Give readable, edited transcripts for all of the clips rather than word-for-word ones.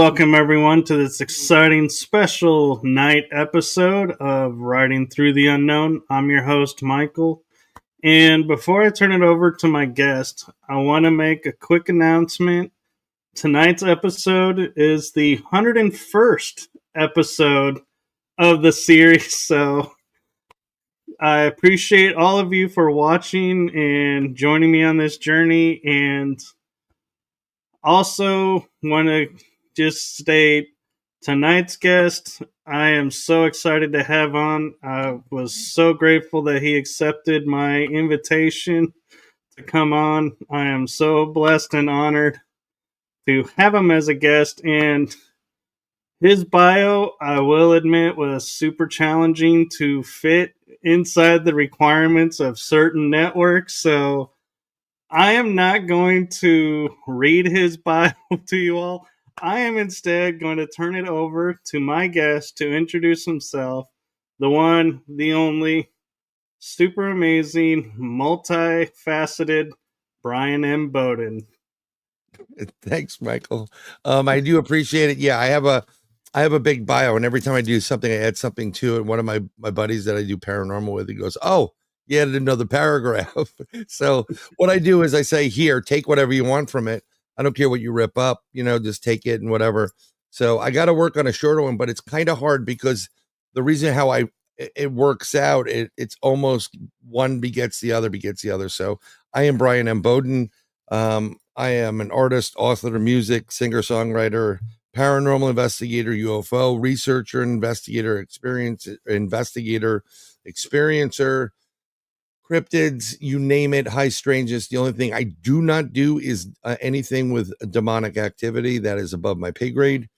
welcome everyone to this exciting special night episode of Riding Through the Unknown. I'm your host, Michael. And before I turn it over to my guest, I want to make a quick announcement. Tonight's episode is the 101st episode of the series, so I appreciate all of you for watching and joining me on this journey, and also want to just state tonight's guest I am so excited to have on. I was so grateful that he accepted my invitation to come on. I am so blessed and honored to have him as a guest, and his bio, I will admit, was super challenging to fit inside the requirements of certain networks, so I am not going to read his bio to you all. I am instead going to turn it over to my guest to introduce himself, the one, the only, super amazing, multifaceted Bryan M. Bowden. Thanks, Michael. I do appreciate it. Yeah, I have a big bio, and every time I do something, I add something to it. One of my buddies that I do paranormal with, he goes, "Oh, you added another paragraph." So what I do is I say, "Here, take whatever you want from it. I don't care what you rip up. Just take it and whatever." So I got to work on a shorter one, but it's kind of hard because the reason how it works out, it's almost one begets the other. So I am Bryan M. Bowden. I am an artist, author of music, singer, songwriter, paranormal investigator, UFO researcher, experiencer, cryptids, you name it, high strangeness. The only thing I do not do is anything with demonic activity. That is above my pay grade.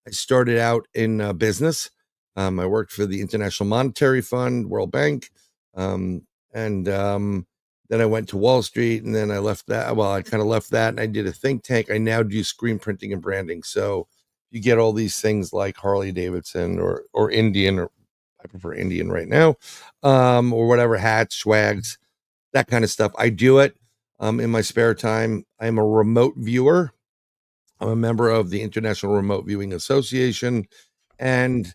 I started out in business. I worked for the International Monetary Fund, World Bank, and then I went to Wall Street, and then I left that. Well, I kind of left that, and I did a think tank. I now do screen printing and branding. So you get all these things like Harley Davidson or Indian, or I prefer Indian right now, or whatever, hats, swags, that kind of stuff. I do it in my spare time. I'm a remote viewer. I'm a member of the International Remote Viewing Association, and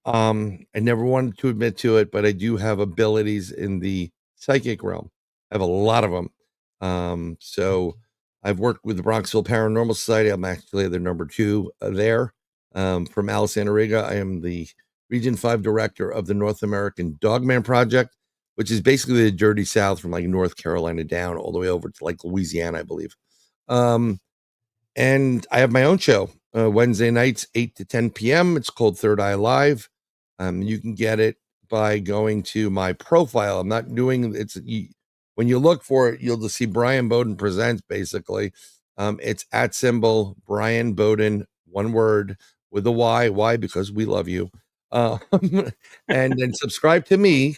I never wanted to admit to it, but I do have abilities in the psychic realm. I have a lot of them. So I've worked with the Bronxville Paranormal Society. I'm actually the number 2 there. From Alice Anariga, I am the Region 5 director of the North American Dogman Project, which is basically the dirty South from like North Carolina down all the way over to like Louisiana, I believe. And I have my own show, Wednesday nights, 8 to 10 p.m. It's called Third Eye Live. You can get it by going to my profile. I'm not doing when you look for it, you'll just see Bryan Bowden Presents, basically. It's @ Bryan Bowden, one word with a Y. Why? Because we love you. And then subscribe to me,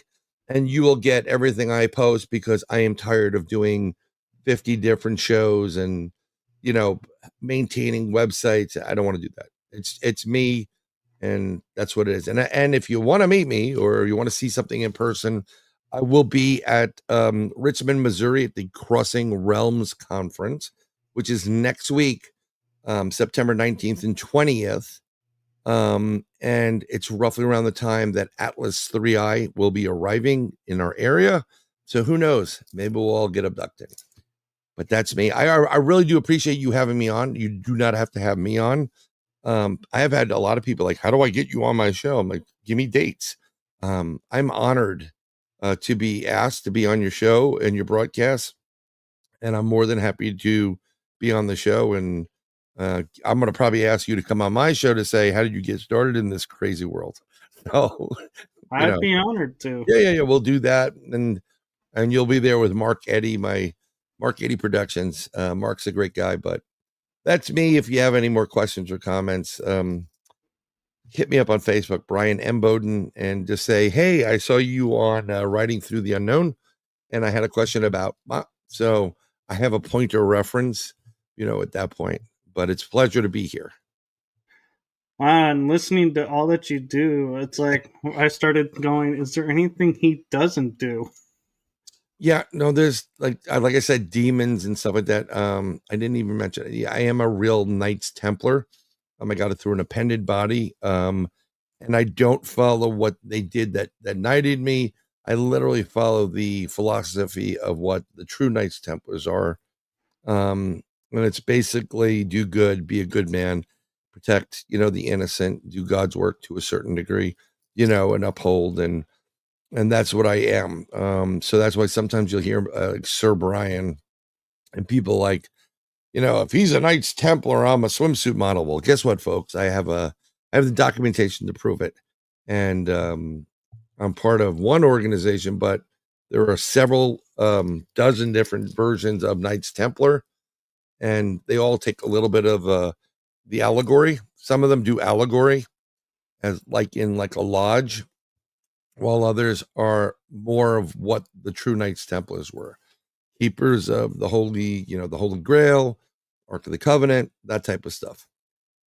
and you will get everything I post, because I am tired of doing 50 different shows and, maintaining websites. I don't want to do that. It's me, and that's what it is. And if you want to meet me, or you want to see something in person, I will be at Richmond, Missouri at the Crossing Realms Conference, which is next week, September 19th and 20th. And it's roughly around the time that Atlas 3I will be arriving in our area. So who knows? Maybe we'll all get abducted. But that's me. I really do appreciate you having me on. You do not have to have me on. I have had a lot of people like, "How do I get you on my show?" I'm like, "Give me dates." I'm honored to be asked to be on your show and your broadcast, and I'm more than happy to be on the show. And I'm going to probably ask you to come on my show to say, how did you get started in this crazy world? So, I'd be honored to. Yeah. We'll do that, and you'll be there with Mark Eddy, my Mark Eddy Productions. Mark's a great guy, but that's me. If you have any more questions or comments, hit me up on Facebook, Bryan M. Bowden, and just say, "Hey, I saw you on Riding Through the Unknown, and I had a question about," so I have a pointer reference, at that point. But it's a pleasure to be here. Wow, and listening to all that you do, it's like I started going, is there anything he doesn't do? Yeah, no, there's like I said, demons and stuff like that. I didn't even mention it. Yeah, I am a real Knights Templar. I got it through an appended body. And I don't follow what they did that knighted me. I literally follow the philosophy of what the true Knights Templars are. And it's basically do good, be a good man, protect, the innocent, do God's work to a certain degree, and uphold, and that's what I am. So that's why sometimes you'll hear Sir Bryan and people like, if he's a Knights Templar, I'm a swimsuit model. Well, guess what, folks? I have the documentation to prove it. And I'm part of one organization, but there are several dozen different versions of Knights Templar, and they all take a little bit of the allegory. Some of them do allegory as like in like a lodge, while others are more of what the true Knights Templars were. Keepers of the Holy, the Holy Grail, Ark of the Covenant, that type of stuff.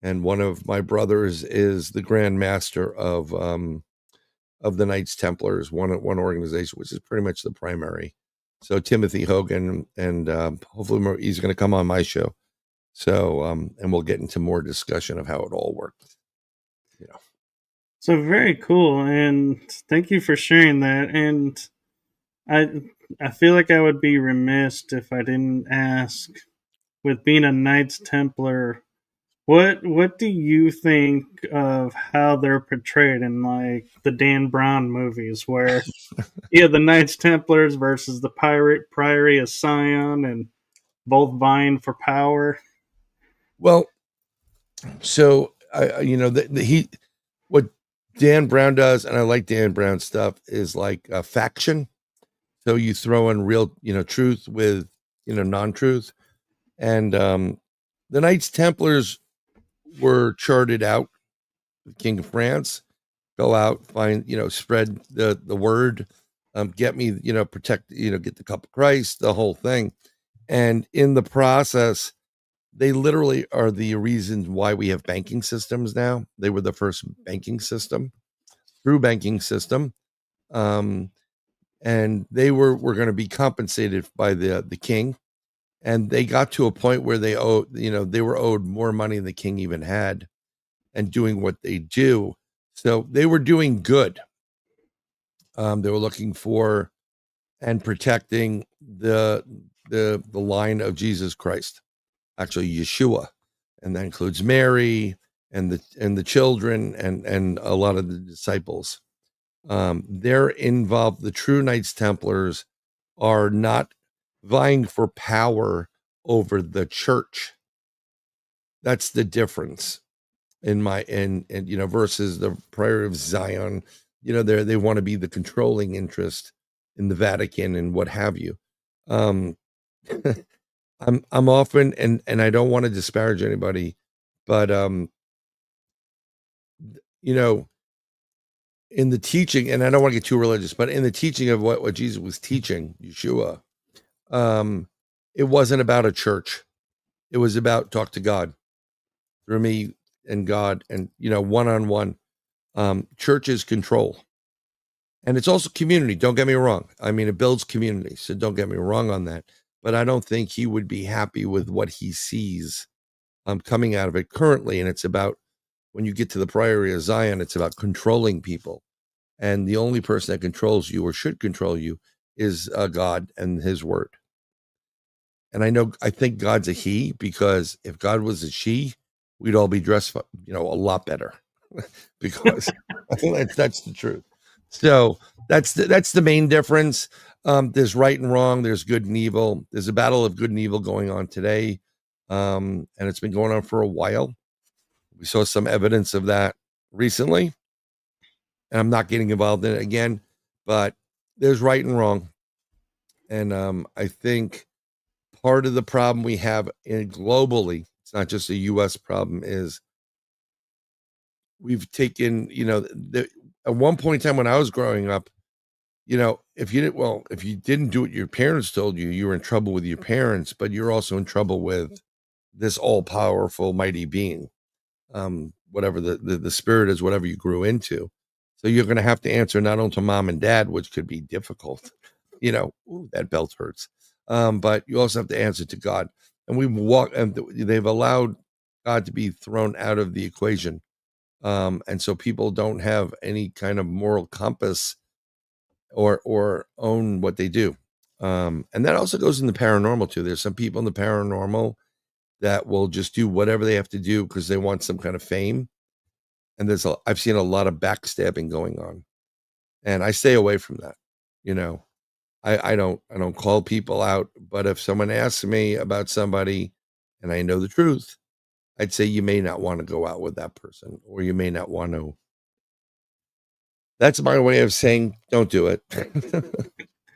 And one of my brothers is the Grand Master of the Knights Templars, one organization, which is pretty much the primary. So Timothy Hogan, and hopefully he's going to come on my show. So and we'll get into more discussion of how it all works. So very cool, and thank you for sharing that. And I feel like I would be remiss if I didn't ask, with being a Knights Templar, what do you think of how they're portrayed in like the Dan Brown movies, where the Knights Templars versus the Priory of Sion, and both vying for power? Well, so what Dan Brown does, and I like Dan Brown stuff, is like a faction. So you throw in real, truth with, non-truth. And the Knights Templars were charted out. The King of France, go out, find, spread the word, get me, protect, get the cup of Christ, the whole thing. And in the process, they literally are the reasons why we have banking systems now. They were the first banking system, true banking system. And they were going to be compensated by the king. And they got to a point where they were owed more money than the king even had, and doing what they do. So they were doing good. They were looking for and protecting the line of Jesus Christ, actually Yeshua, and that includes Mary and the children and a lot of the disciples. They're involved. The true Knights Templars are not vying for power over the church. That's the difference in versus the Priory of Zion. They want to be the controlling interest in the Vatican and what have you. I'm often, and I don't want to disparage anybody, but in the teaching, and I don't want to get too religious, but in the teaching of what Jesus was teaching, Yeshua, it wasn't about a church. It was about talk to God through me and God, and one-on-one. Church is control, and it's also community. Don't get me wrong. I mean, it builds community, so don't get me wrong on that. But I don't think he would be happy with what he sees coming out of it currently. And it's about, when you get to the Priory of Zion, it's about controlling people. And the only person that controls you or should control you is God and his word. And I think God's a he, because if God was a she, we'd all be dressed, a lot better because that's the truth. So that's the main difference. There's right and wrong. There's good and evil. There's a battle of good and evil going on today. And it's been going on for a while. We saw some evidence of that recently, and I'm not getting involved in it again, but there's right and wrong. And I think part of the problem we have globally, it's not just a U.S. problem, is we've taken, at one point in time when I was growing up, if you didn't do what your parents told you, you were in trouble with your parents, but you're also in trouble with this all-powerful, mighty being, whatever the spirit is, whatever you grew into. So you're going to have to answer not only to mom and dad, which could be difficult, ooh, that belt hurts. But you also have to answer to God. And they've allowed God to be thrown out of the equation. And so people don't have any kind of moral compass or own what they do. And that also goes in the paranormal too. There's some people in the paranormal that will just do whatever they have to do because they want some kind of fame. And I've seen a lot of backstabbing going on, and I stay away from that. You know, I don't call people out, but if someone asks me about somebody and I know the truth, I'd say you may not want to go out with that person, or you may not want to. That's my way of saying don't do it.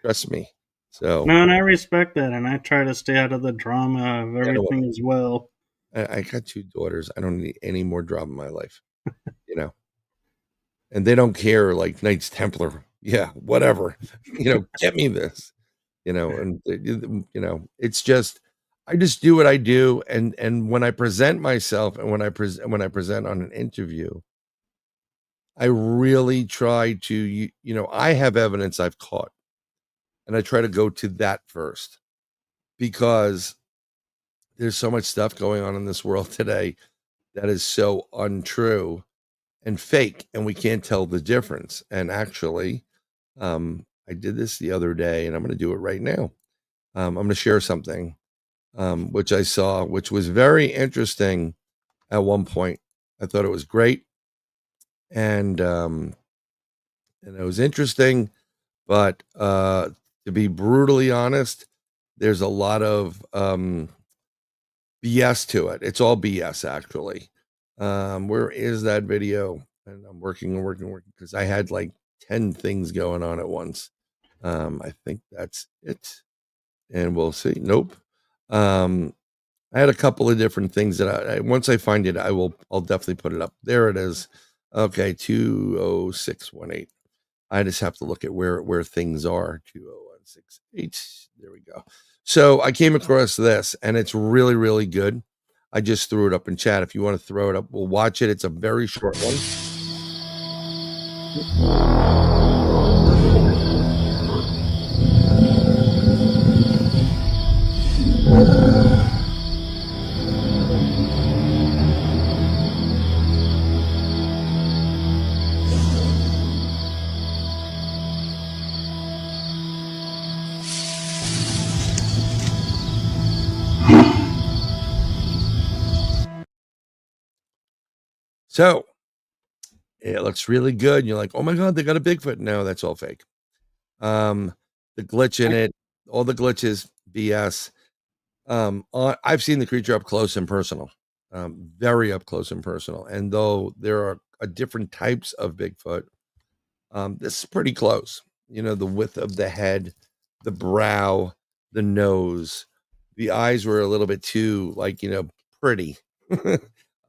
Trust me. So No, and I respect that, and I try to stay out of the drama of everything as well. I got 2 daughters. I don't need any more drama in my life, you know. And they don't care, like Knights Templar. Yeah, whatever. Get me this. And it's just I just do what I do, and when I present myself and when I present on an interview, I really try to I have evidence I've caught, and I try to go to that first because there's so much stuff going on in this world today that is so untrue and fake, and we can't tell the difference. And actually, I did this the other day, and I'm going to do it right now. I'm going to share something which I saw, which was very interesting at one point. I thought it was great, and it was interesting, but to be brutally honest, there's a lot of BS to it. It's all BS, actually. Where is that video? And I'm working because I had like 10 things going on at once. I think that's it, and we'll see. Nope. I had a couple of different things that once I find it, I'll definitely put it up. There it is. Okay, 20618. I just have to look at where things are. 20168. There we go. So I came across this, and it's really, really good. I just threw it up in chat. If you want to throw it up, we'll watch it. It's a very short one. So it looks really good. And you're like, oh my God, they got a Bigfoot. No, that's all fake. The glitch in it, all the glitches, BS. I've seen the creature up close and personal, very up close and personal. And though there are different types of Bigfoot, this is pretty close. The width of the head, the brow, the nose, the eyes were a little bit too, pretty.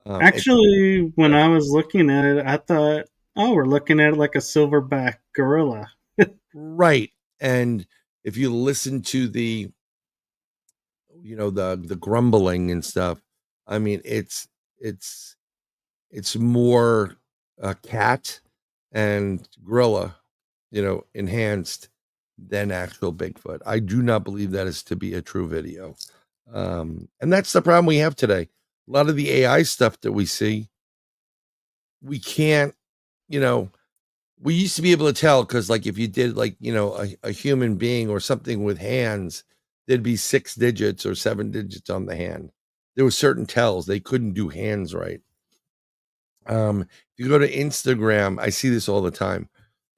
Actually, when I was looking at it, I thought, oh, we're looking at it like a silverback gorilla. Right. And if you listen to the the grumbling and stuff, I mean it's more cat and gorilla, enhanced than actual Bigfoot. I do not believe that is to be a true video. And that's the problem we have today. A lot of the AI stuff that we see, we can't, we used to be able to tell because, like, if you did, like, a human being or something with hands, there'd be 6 digits or 7 digits on the hand. There were certain tells they couldn't do hands right. If you go to Instagram, I see this all the time.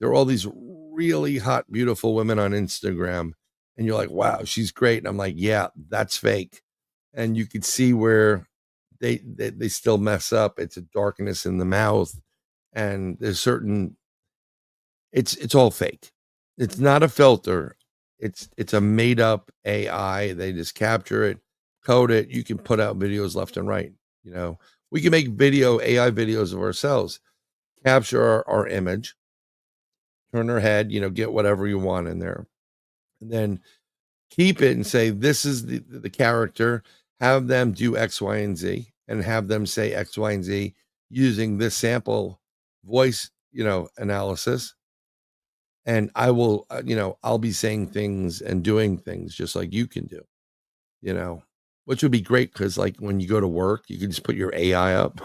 There are all these really hot, beautiful women on Instagram, and you're like, wow, she's great. And I'm like, yeah, that's fake. And you could see where they still mess up. It's a darkness in the mouth, and there's certain it's all fake. It's not a filter. It's a made up AI. They just capture it, code it. You can put out videos left and right. We can make AI videos of ourselves, capture our image, turn our head, get whatever you want in there, and then keep it and say, this is the character, have them do X, Y, and Z, and have them say X, Y, and Z using this sample voice, analysis. And I will, I'll be saying things and doing things just like you can do, you know. which would be great because, like, when you go to work, you can just put your AI up.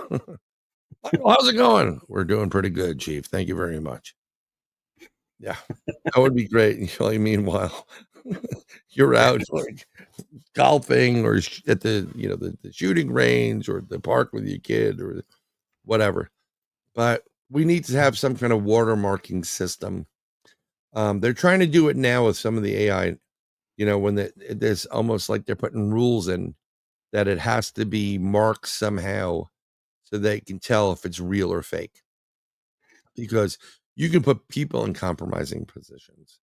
How's it going? We're doing pretty good, Chief. Thank you very much. Yeah, that would be great. Like, meanwhile, you're out like golfing or at the the shooting range or the park with your kid or whatever. But we need to have some kind of watermarking system. They're trying to do it now with some of the AI. When there's almost like they're putting rules in that it has to be marked somehow so they can tell if it's real or fake. Because you can put people in compromising positions.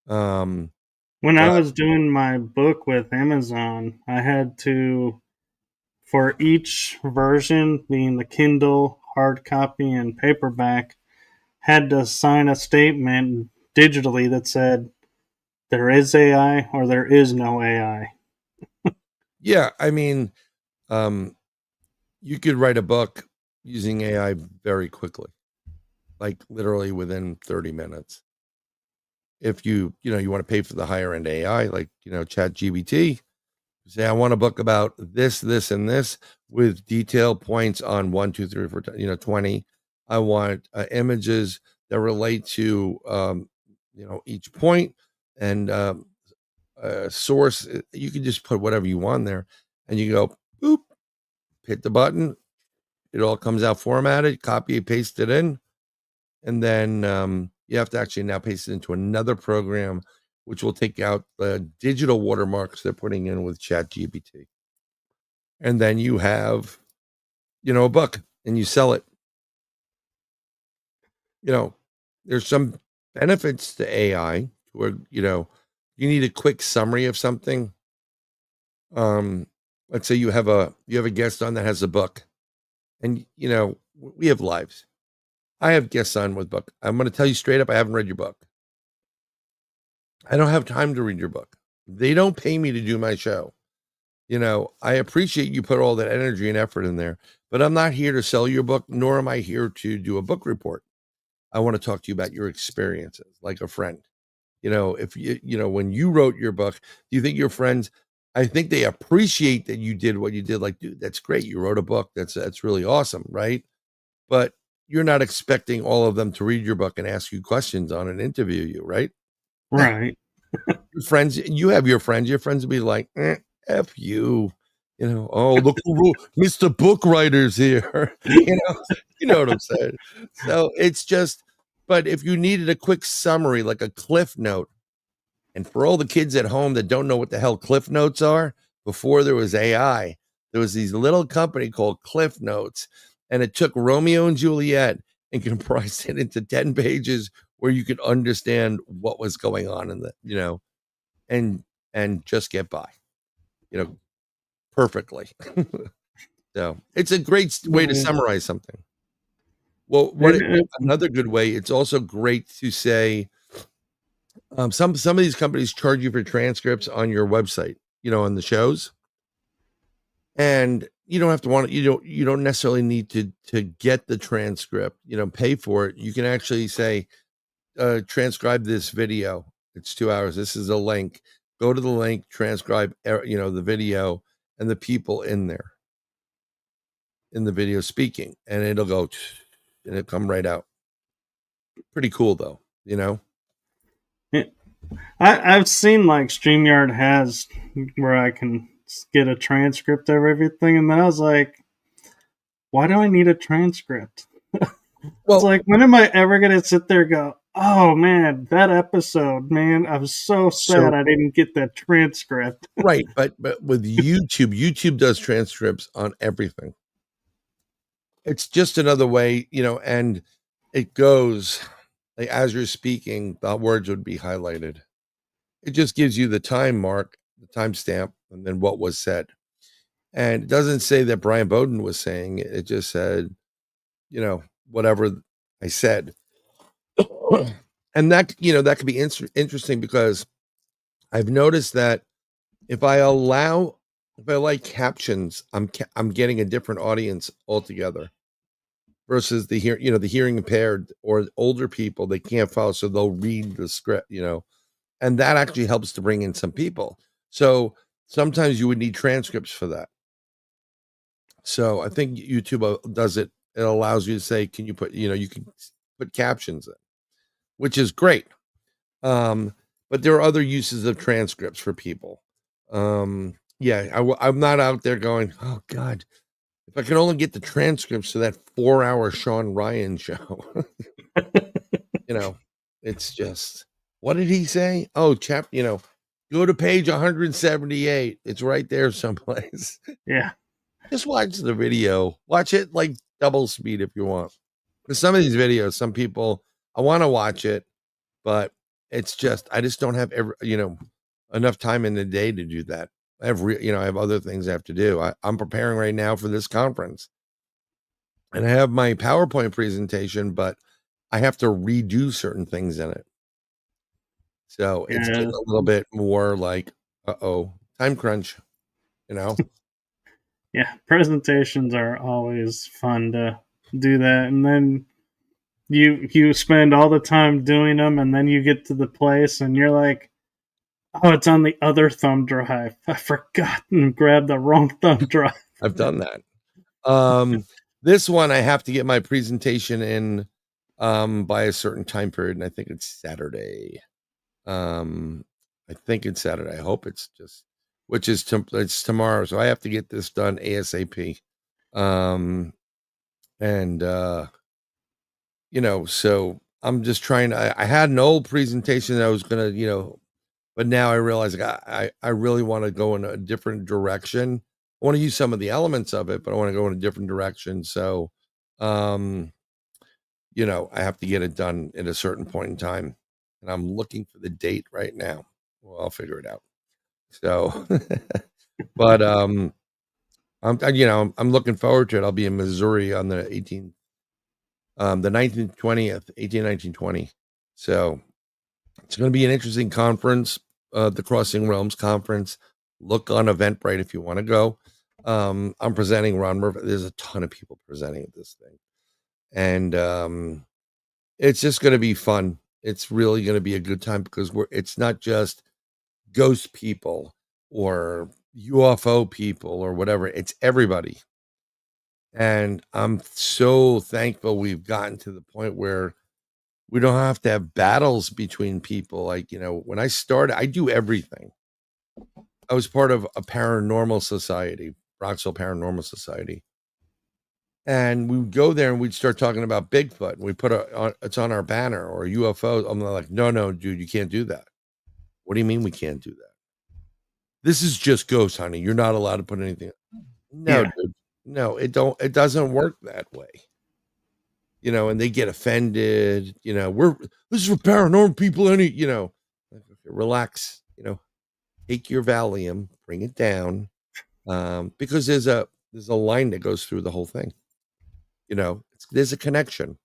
When I was doing my book with Amazon, I had to, for each version, being the Kindle, hard copy, and paperback, had to sign a statement digitally that said there is AI or there is no AI. Yeah, I mean, you could write a book using AI very quickly, like literally within 30 minutes. If you want to pay for the higher end AI, like, Chat GBT, say, I want a book about this, this, and this with detailed points on 1, 2, 3, 4, 20. I want images that relate to, each point and source. You can just put whatever you want there and you go, boop, hit the button. It all comes out formatted, copy, paste it in. And then you have to actually now paste it into another program, which will take out the digital watermarks they're putting in with Chat GBT. And then you have, a book and you sell it. There's some benefits to AI where, you need a quick summary of something. Let's say you have a guest on that has a book and, we have lives. I have guests on with book. I'm going to tell you straight up, I haven't read your book. I don't have time to read your book. They don't pay me to do my show. I appreciate you put all that energy and effort in there, but I'm not here to sell your book, nor am I here to do a book report. I want to talk to you about your experiences like a friend. If when you wrote your book, do you think your friends, I think they appreciate that you did what you did. Like, dude, that's great. You wrote a book. That's really awesome. Right. But you're not expecting all of them to read your book and ask you questions on and interview you. Right. Right. Your friends, you have your friends will be like, F you, oh, look who Mr. Book Writer's here. You know what I'm saying? So it's just, but if you needed a quick summary, like a cliff note, and for all the kids at home that don't know what the hell cliff notes are, before there was AI, there was these little company called Cliff Notes, and it took Romeo and Juliet and comprised it into 10 pages where you could understand what was going on in the, and just get by, perfectly. So it's a great way to summarize something. Well, another good way, it's also great to say, some of these companies charge you for transcripts on your website, on the shows. And you don't have to you don't necessarily need to get the transcript, pay for it. You can actually say, transcribe this video. It's 2 hours. This is a link. Go to the link, transcribe, the video and the people in there in the video speaking, and it'll go and it'll come right out. Pretty cool though, I've seen like StreamYard has where I can get a transcript of everything, and then I was like, why do I need a transcript? Well, it's like, when am I ever going to sit there and go, oh man, that episode, man, I'm so sad I didn't get that transcript. Right, but with YouTube does transcripts on everything. It's just another way, and it goes like as you're speaking, the words would be highlighted. It just gives you the time mark, the timestamp, and then what was said. And it doesn't say that Brian Bowden was saying it. It just said, whatever I said. And that, that could be interesting because I've noticed that if I like captions, I'm getting a different audience altogether versus the hearing impaired or older people. They can't follow, so they'll read the script, and that actually helps to bring in some people. So sometimes you would need transcripts for that. So I think YouTube does it. It allows you to say, can you put, you can put captions in, which is great. But there are other uses of transcripts for people. I'm not out there going, oh God, if I could only get the transcripts to that 4-hour Sean Ryan show. It's just, what did he say? Oh, go to page 178. It's right there someplace. Yeah. Just watch the video. Watch it like double speed if you want. Because some of these videos, some people, I want to watch it, but it's just, I just don't have enough time in the day to do that. I have other things I have to do. I'm preparing right now for this conference, and I have my PowerPoint presentation, but I have to redo certain things in it. So it's getting a little bit more like, time crunch, Yeah, presentations are always fun to do that, and then you spend all the time doing them, and then you get to the place and you're like, oh, it's on the other thumb drive. I forgot and grabbed the wrong thumb drive. I've done that. This one I have to get my presentation in by a certain time period, and I think it's Saturday. I hope it's just, which is it's tomorrow, so I have to get this done ASAP. So I'm just trying to, I had an old presentation that I was gonna, but now I realize I really want to go in a different direction. I want to use some of the elements of it, but I want to go in a different direction. So, I have to get it done at a certain point in time, and I'm looking for the date right now. Well, I'll figure it out. So, but I'm looking forward to it. I'll be in Missouri on the 18th, the 19th, 20th, 18, 19, 20. So it's going to be an interesting conference, the Crossing Realms Conference. Look on Eventbrite if you want to go. I'm presenting Ron Murphy. There's a ton of people presenting at this thing. And it's just going to be fun. It's really going to be a good time because it's not just ghost people or UFO people or whatever. It's everybody. And I'm so thankful we've gotten to the point where we don't have to have battles between people. Like, when I started, I do everything. I was part of a paranormal society, Bronxville Paranormal Society. And we would go there and we'd start talking about Bigfoot. And we put it's on our banner or UFO. I'm like, no, dude, you can't do that. What do you mean we can't do that? This is just ghosts, honey. You're not allowed to put anything. No, dude. No, it doesn't work that way. And they get offended, this is for paranormal people. Relax, take your Valium, bring it down. Because there's a line that goes through the whole thing. There's a connection.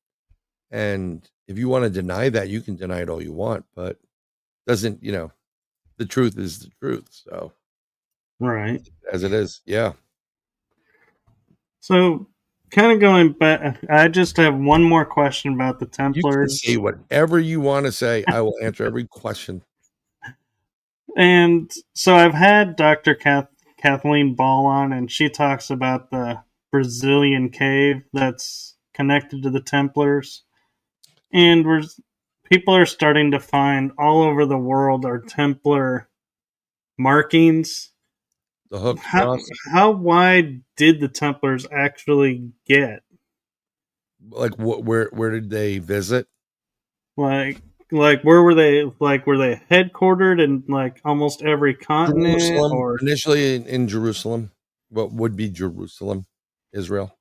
And if you want to deny that, you can deny it all you want, but doesn't, the truth is the truth. So, right. As it is. Yeah. So, kind of going back, I just have one more question about the Templars. You can say whatever you want to say. I will answer every question. And so I've had Dr. Kathleen Ball on, and she talks about the Brazilian cave that's connected to the Templars. And people are starting to find all over the world are Templar markings. The hook. How wide did the Templars actually get? Like where did they visit? Like where were they? Like were they headquartered in like almost every continent? Jerusalem, or initially in Jerusalem, what would be Jerusalem, Israel,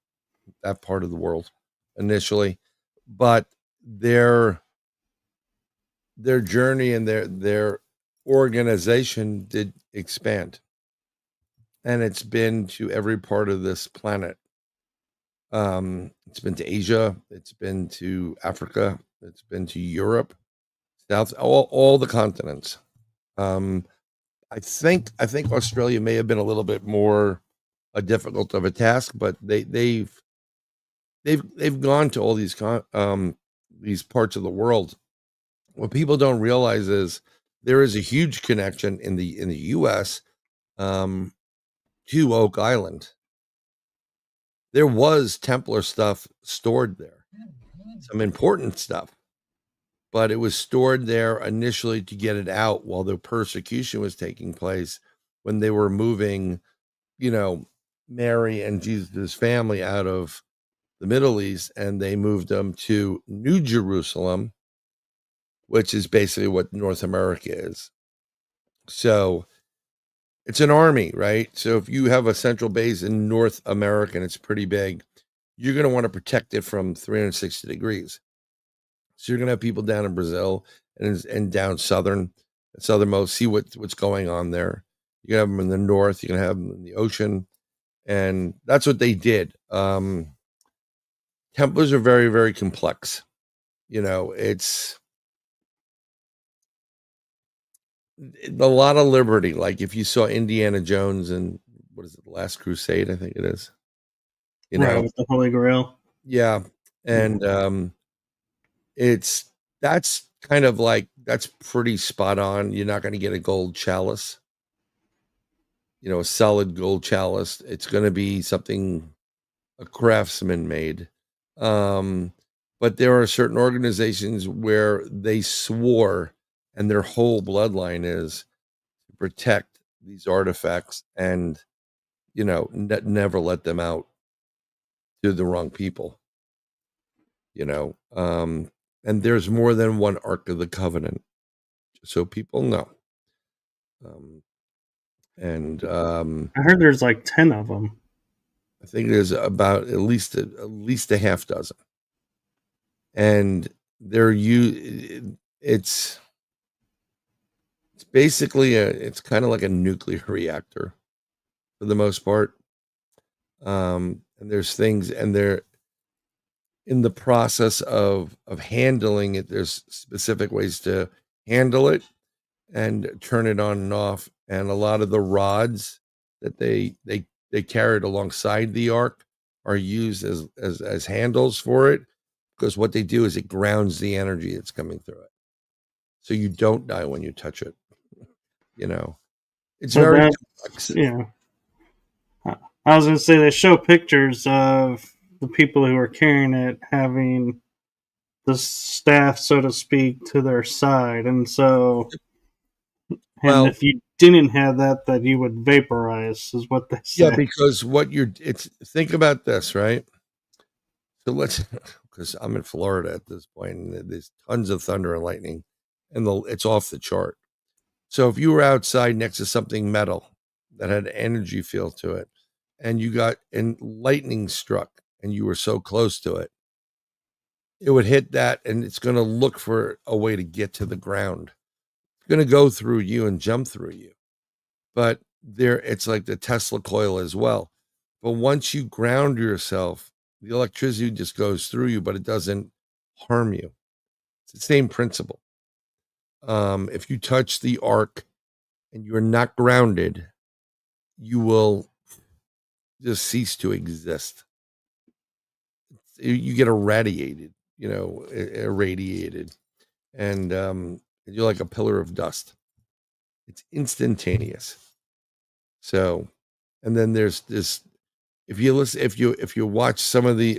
that part of the world initially, but their journey and their organization did expand. And it's been to every part of this planet. It's been to Asia, it's been to Africa, it's been to Europe, South, all the continents. I think Australia may have been a little bit more difficult of a task, but they've gone to all these parts of the world. What people don't realize is there is a huge connection in the U.S. to Oak Island. There was Templar stuff stored there, some important stuff, but it was stored there initially to get it out while the persecution was taking place when they were moving, Mary and Jesus' family out of the Middle East, and they moved them to New Jerusalem, which is basically what North America is. So it's an army, right? So if you have a central base in North America and it's pretty big, you're going to want to protect it from 360 degrees. So you're going to have people down in Brazil and down southernmost, see what's going on there. You can have them in the north, you can have them in the ocean, and that's what they did. Templars are very, very complex. It's a lot of liberty. Like if you saw Indiana Jones and what is it, The Last Crusade, I think it is. Right, with the Holy Grail. Yeah. And that's kind of like, that's pretty spot on. You're not going to get a gold chalice, a solid gold chalice. It's going to be something a craftsman made. But there are certain organizations where they swore, and their whole bloodline is to protect these artifacts and, never let them out to the wrong people, and there's more than one Ark of the Covenant, so people know. I heard there's like 10 of them. I think there's about at least a half dozen, and it's basically it's kind of like a nuclear reactor for the most part. And there's things, and they're in the process of handling it. There's specific ways to handle it and turn it on and off. And a lot of the rods that they carried alongside the ark are used as handles for it, because what they do is it grounds the energy that's coming through it, so you don't die when you touch it. It's So very complex. Yeah. I was going to say they show pictures of the people who are carrying it having the staff, so to speak, to their side, and so, and if you didn't have that you would vaporize, is what they say. Yeah, because think about this, right? So because I'm in Florida at this point, and there's tons of thunder and lightning, and it's off the chart. So if you were outside next to something metal that had energy feel to it, and lightning struck, and you were so close to it, it would hit that, and it's going to look for a way to get to the ground. It's going to go through you and jump through you. But it's like the Tesla coil as well. But once you ground yourself, the electricity just goes through you, but it doesn't harm you. It's the same principle. If you touch the ark and you're not grounded, you will just cease to exist. You get irradiated, and you're like a pillar of dust. It's instantaneous. So, and then there's this. If you watch some of if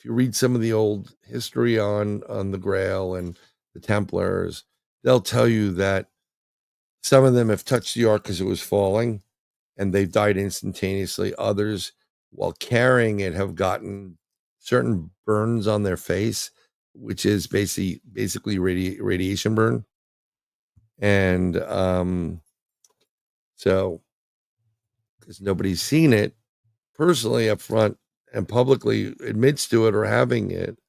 you read some of the old history on the Grail and the Templars, they'll tell you that some of them have touched the ark because it was falling, and they've died instantaneously. Others, while carrying it, have gotten certain burns on their face, which is basically radiation burn. And so, because nobody's seen it personally up front and publicly admits to it or having it,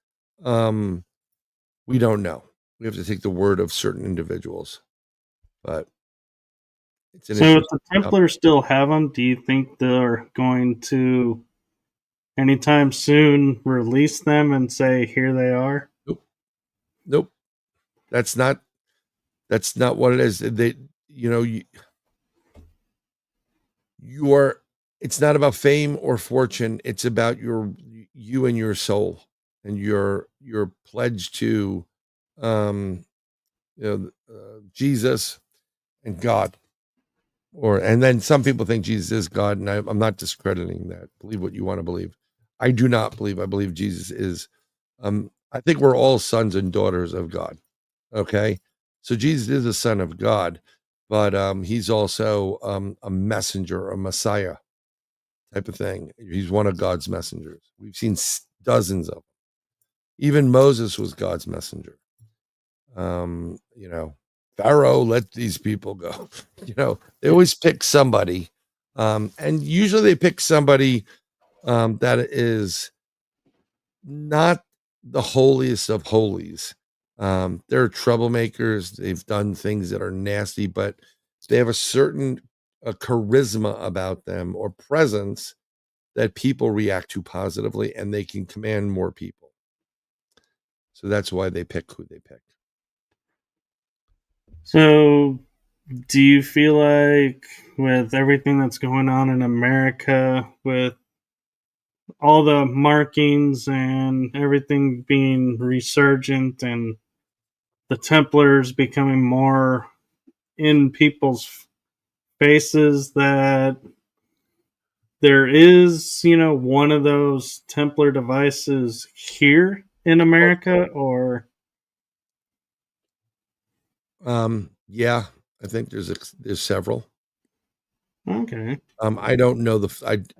we don't know. We have to take the word of certain individuals. But so if the Templars still have them, do you think they're going to anytime soon release them and say, here they are? Nope. That's not what it is. It's not about fame or fortune. It's about you and your soul and your pledge to Jesus and God. And then some people think Jesus is God, and I'm not discrediting that. Believe what you want to believe. I do not believe. I believe Jesus is. I think we're all sons and daughters of God. Okay, so Jesus is a son of God, but he's also a messenger, a Messiah type of thing. He's one of God's messengers. We've seen dozens of them. Even Moses was God's messenger. You know, Pharaoh, let these people go. You know, they always pick somebody, and usually they pick somebody that is not the holiest of holies. They're troublemakers. They've done things that are nasty, but they have a certain charisma about them or presence that people react to positively, and they can command more people. So that's why they pick who they pick. So, do you feel like with everything that's going on in America, with all the markings and everything being resurgent and the Templars becoming more in people's faces, that there is, one of those Templar devices here in America, or Yeah, I think there's several. okay. I don't know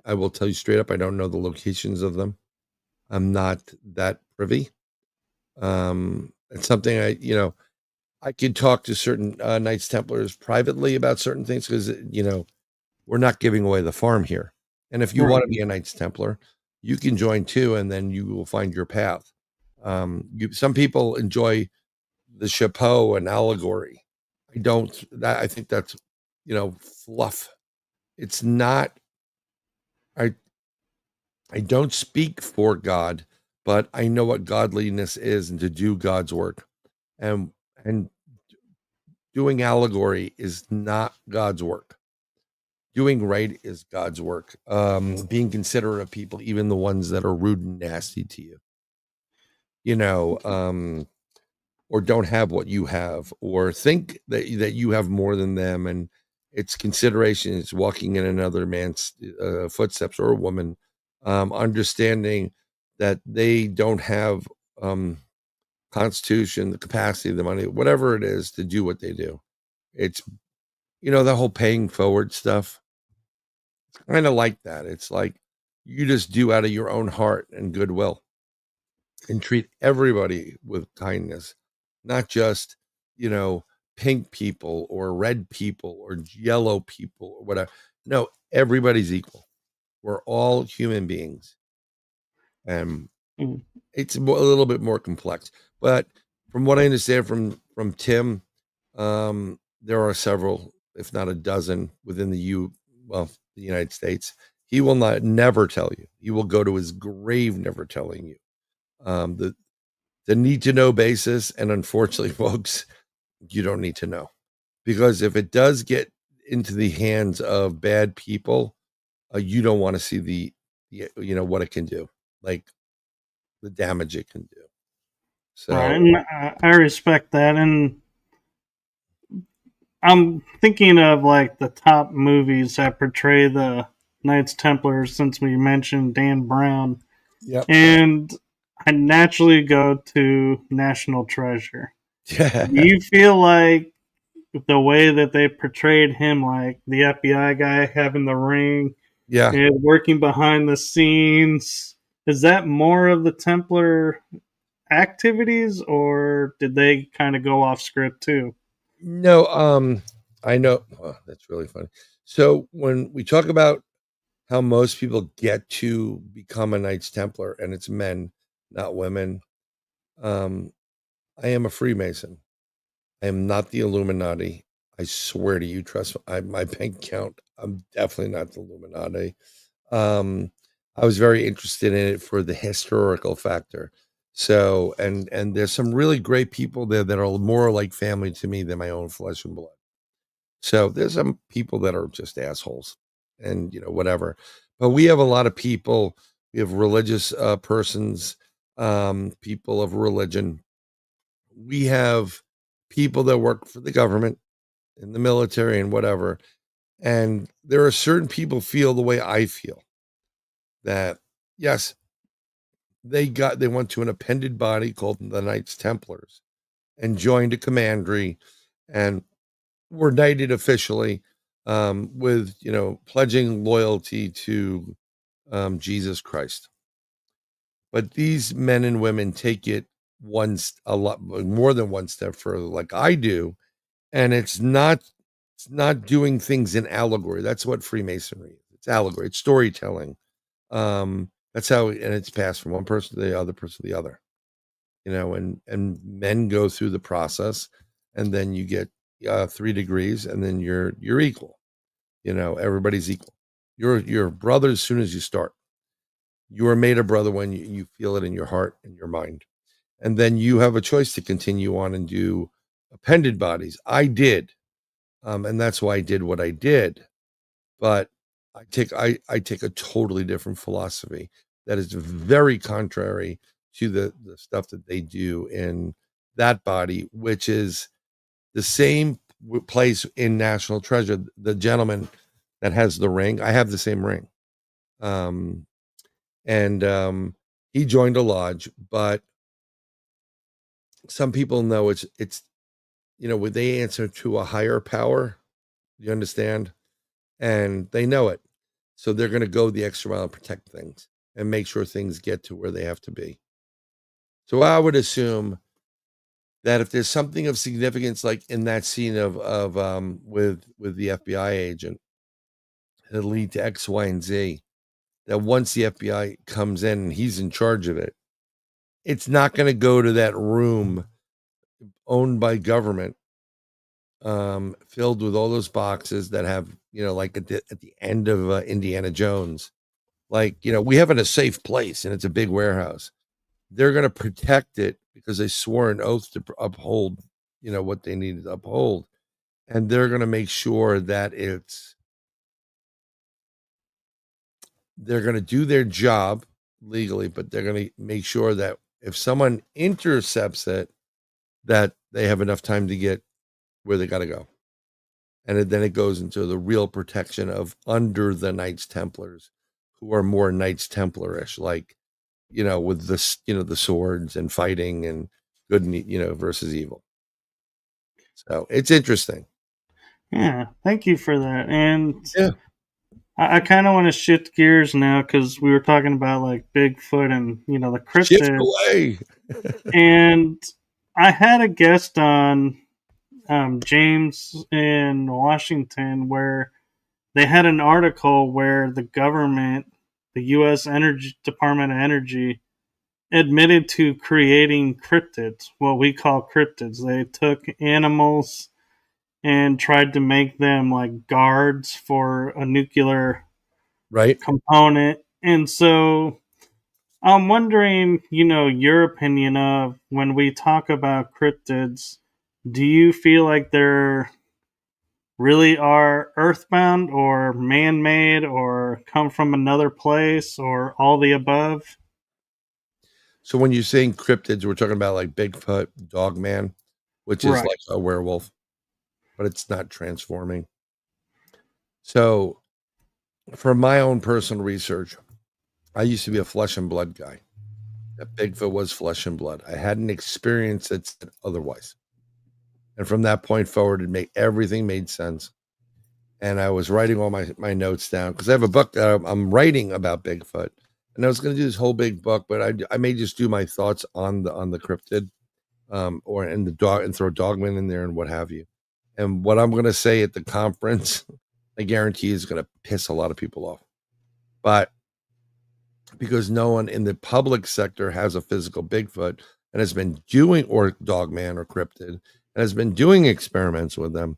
I will tell you straight up, I don't know the locations of them. I'm not that privy. It's something I could talk to certain Knights Templars privately about certain things because we're not giving away the farm here. And if you want to Right. be a Knights Templar, you can join too, and then you will find your path. Some people enjoy the chapeau and allegory. I don't. That I think that's fluff. It's not. I I don't speak for God, but I know what godliness is and to do God's work. And doing allegory is not God's work. Doing right is God's work. Being considerate of people, even the ones that are rude and nasty to you, you know, or don't have what you have, or think that you have more than them, and it's consideration. It's walking in another man's footsteps, or a woman, understanding that they don't have constitution, the capacity, the money, whatever it is, to do what they do. It's the whole paying forward stuff. It's kind of like that. It's like you just do out of your own heart and goodwill, and treat everybody with kindness, not just, you know, pink people or red people or yellow people or whatever. No, everybody's equal. We're all human beings. And Mm. it's a little bit more complex. But from what I understand from Tim, there are several, if not a dozen, within the United States. He will never tell you. He will go to his grave never telling you. The need to know basis, and unfortunately, folks, you don't need to know, because if it does get into the hands of bad people, you don't want to see what it can do, like the damage it can do. Right. So And I respect that. And I'm thinking of like the top movies that portray the Knights Templars, since we mentioned Dan Brown. yep. And I naturally go to National Treasure. Do Yeah. you feel like the way that they portrayed him, like the FBI guy having the ring Yeah. and working behind the scenes, is that more of the Templar activities, or did they kind of go off script too? No, I know. Oh, that's really funny. So when we talk about how most people get to become a Knights Templar, and it's men, not women, um, I am a Freemason. I am not the Illuminati. I swear to you, trust my bank account. I'm definitely not the Illuminati. Um, I was very interested in it for the historical factor. So, and there's some really great people there that are more like family to me than my own flesh and blood. So there's some people that are just assholes, and whatever. But we have a lot of people. We have religious persons, people of religion. We have people that work for the government, in the military, and whatever. And there are certain people feel the way I feel, that yes, they went to an appended body called the Knights Templars and joined a commandery and were knighted officially, with, pledging loyalty to Jesus Christ. But these men and women take it a lot more than one step further, like I do, and it's not doing things in allegory. That's what Freemasonry is. It's allegory. It's storytelling. That's how, and it's passed from one person to the other person to the other. And men go through the process, and then you get 3 degrees, and then you're equal. Everybody's equal. You're brothers as soon as you start. You are made a brother when you feel it in your heart and your mind. And then you have a choice to continue on and do appended bodies. I did. And that's why I did what I did. But I take a totally different philosophy that is very contrary to the stuff that they do in that body, which is the same place in National Treasure. The gentleman that has the ring, I have the same ring. And he joined a lodge, but some people know it's would they answer to a higher power? You understand? And they know it. So they're going to go the extra mile and protect things and make sure things get to where they have to be. So I would assume that if there's something of significance, like in that scene of with the FBI agent, it'll lead to X, Y, and Z. That once the FBI comes in and he's in charge of it, it's not going to go to that room owned by government, filled with all those boxes that have, like at the end of Indiana Jones, like, we have it in a safe place and it's a big warehouse. They're going to protect it because they swore an oath to uphold, what they needed to uphold. And they're going to make sure that they're going to do their job legally, but they're going to make sure that if someone intercepts it, that they have enough time to get where they got to go. And then it goes into the real protection of under the Knights Templars, who are more Knights Templarish, like, with the swords and fighting and good and, versus evil. So it's interesting. Yeah, thank you for that. And Yeah. I kind of want to shift gears now because we were talking about like Bigfoot and the Shift cryptid. away. And I had a guest on, James in Washington, where they had an article where the government, the U.S. Energy Department of Energy, admitted to creating cryptids, what we call cryptids. They took animals and tried to make them like guards for a nuclear Right. component. And so I'm wondering, your opinion of when we talk about cryptids, do you feel like they're really are earthbound or man made or come from another place or all the above? So when you're saying cryptids, we're talking about like Bigfoot, Dogman, which is Right. like a werewolf, but it's not transforming. So from my own personal research, I used to be a flesh and blood guy. That Bigfoot was flesh and blood. I had an experience that said otherwise. And from that point forward, everything made sense. And I was writing all my notes down because I have a book that I'm writing about Bigfoot. And I was going to do this whole big book, but I may just do my thoughts on the cryptid, or in the dog, and throw Dogman in there and what have you. And what I'm going to say at the conference, I guarantee is going to piss a lot of people off. But because no one in the public sector has a physical Bigfoot and has been doing, or Dogman or cryptid, and has been doing experiments with them,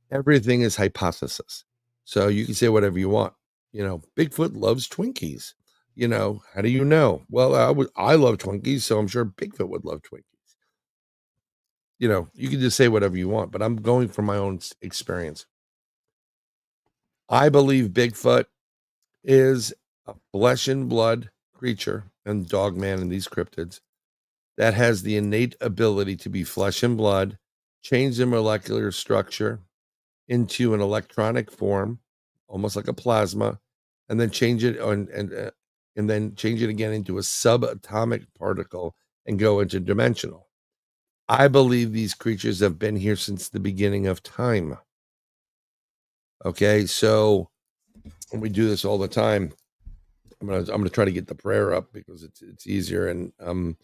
everything is hypothesis. So you can say whatever you want. Bigfoot loves Twinkies. How do you know? Well, I love Twinkies, so I'm sure Bigfoot would love Twinkies. You can just say whatever you want, but I'm going from my own experience. I believe Bigfoot is a flesh and blood creature, and Dogman and these cryptids, that has the innate ability to be flesh and blood, change their molecular structure into an electronic form, almost like a plasma, and then change it and then change it again into a subatomic particle and go interdimensional. I believe these creatures have been here since the beginning of time. Okay, so we do this all the time. I'm gonna try to get the prayer up because it's easier, and I'm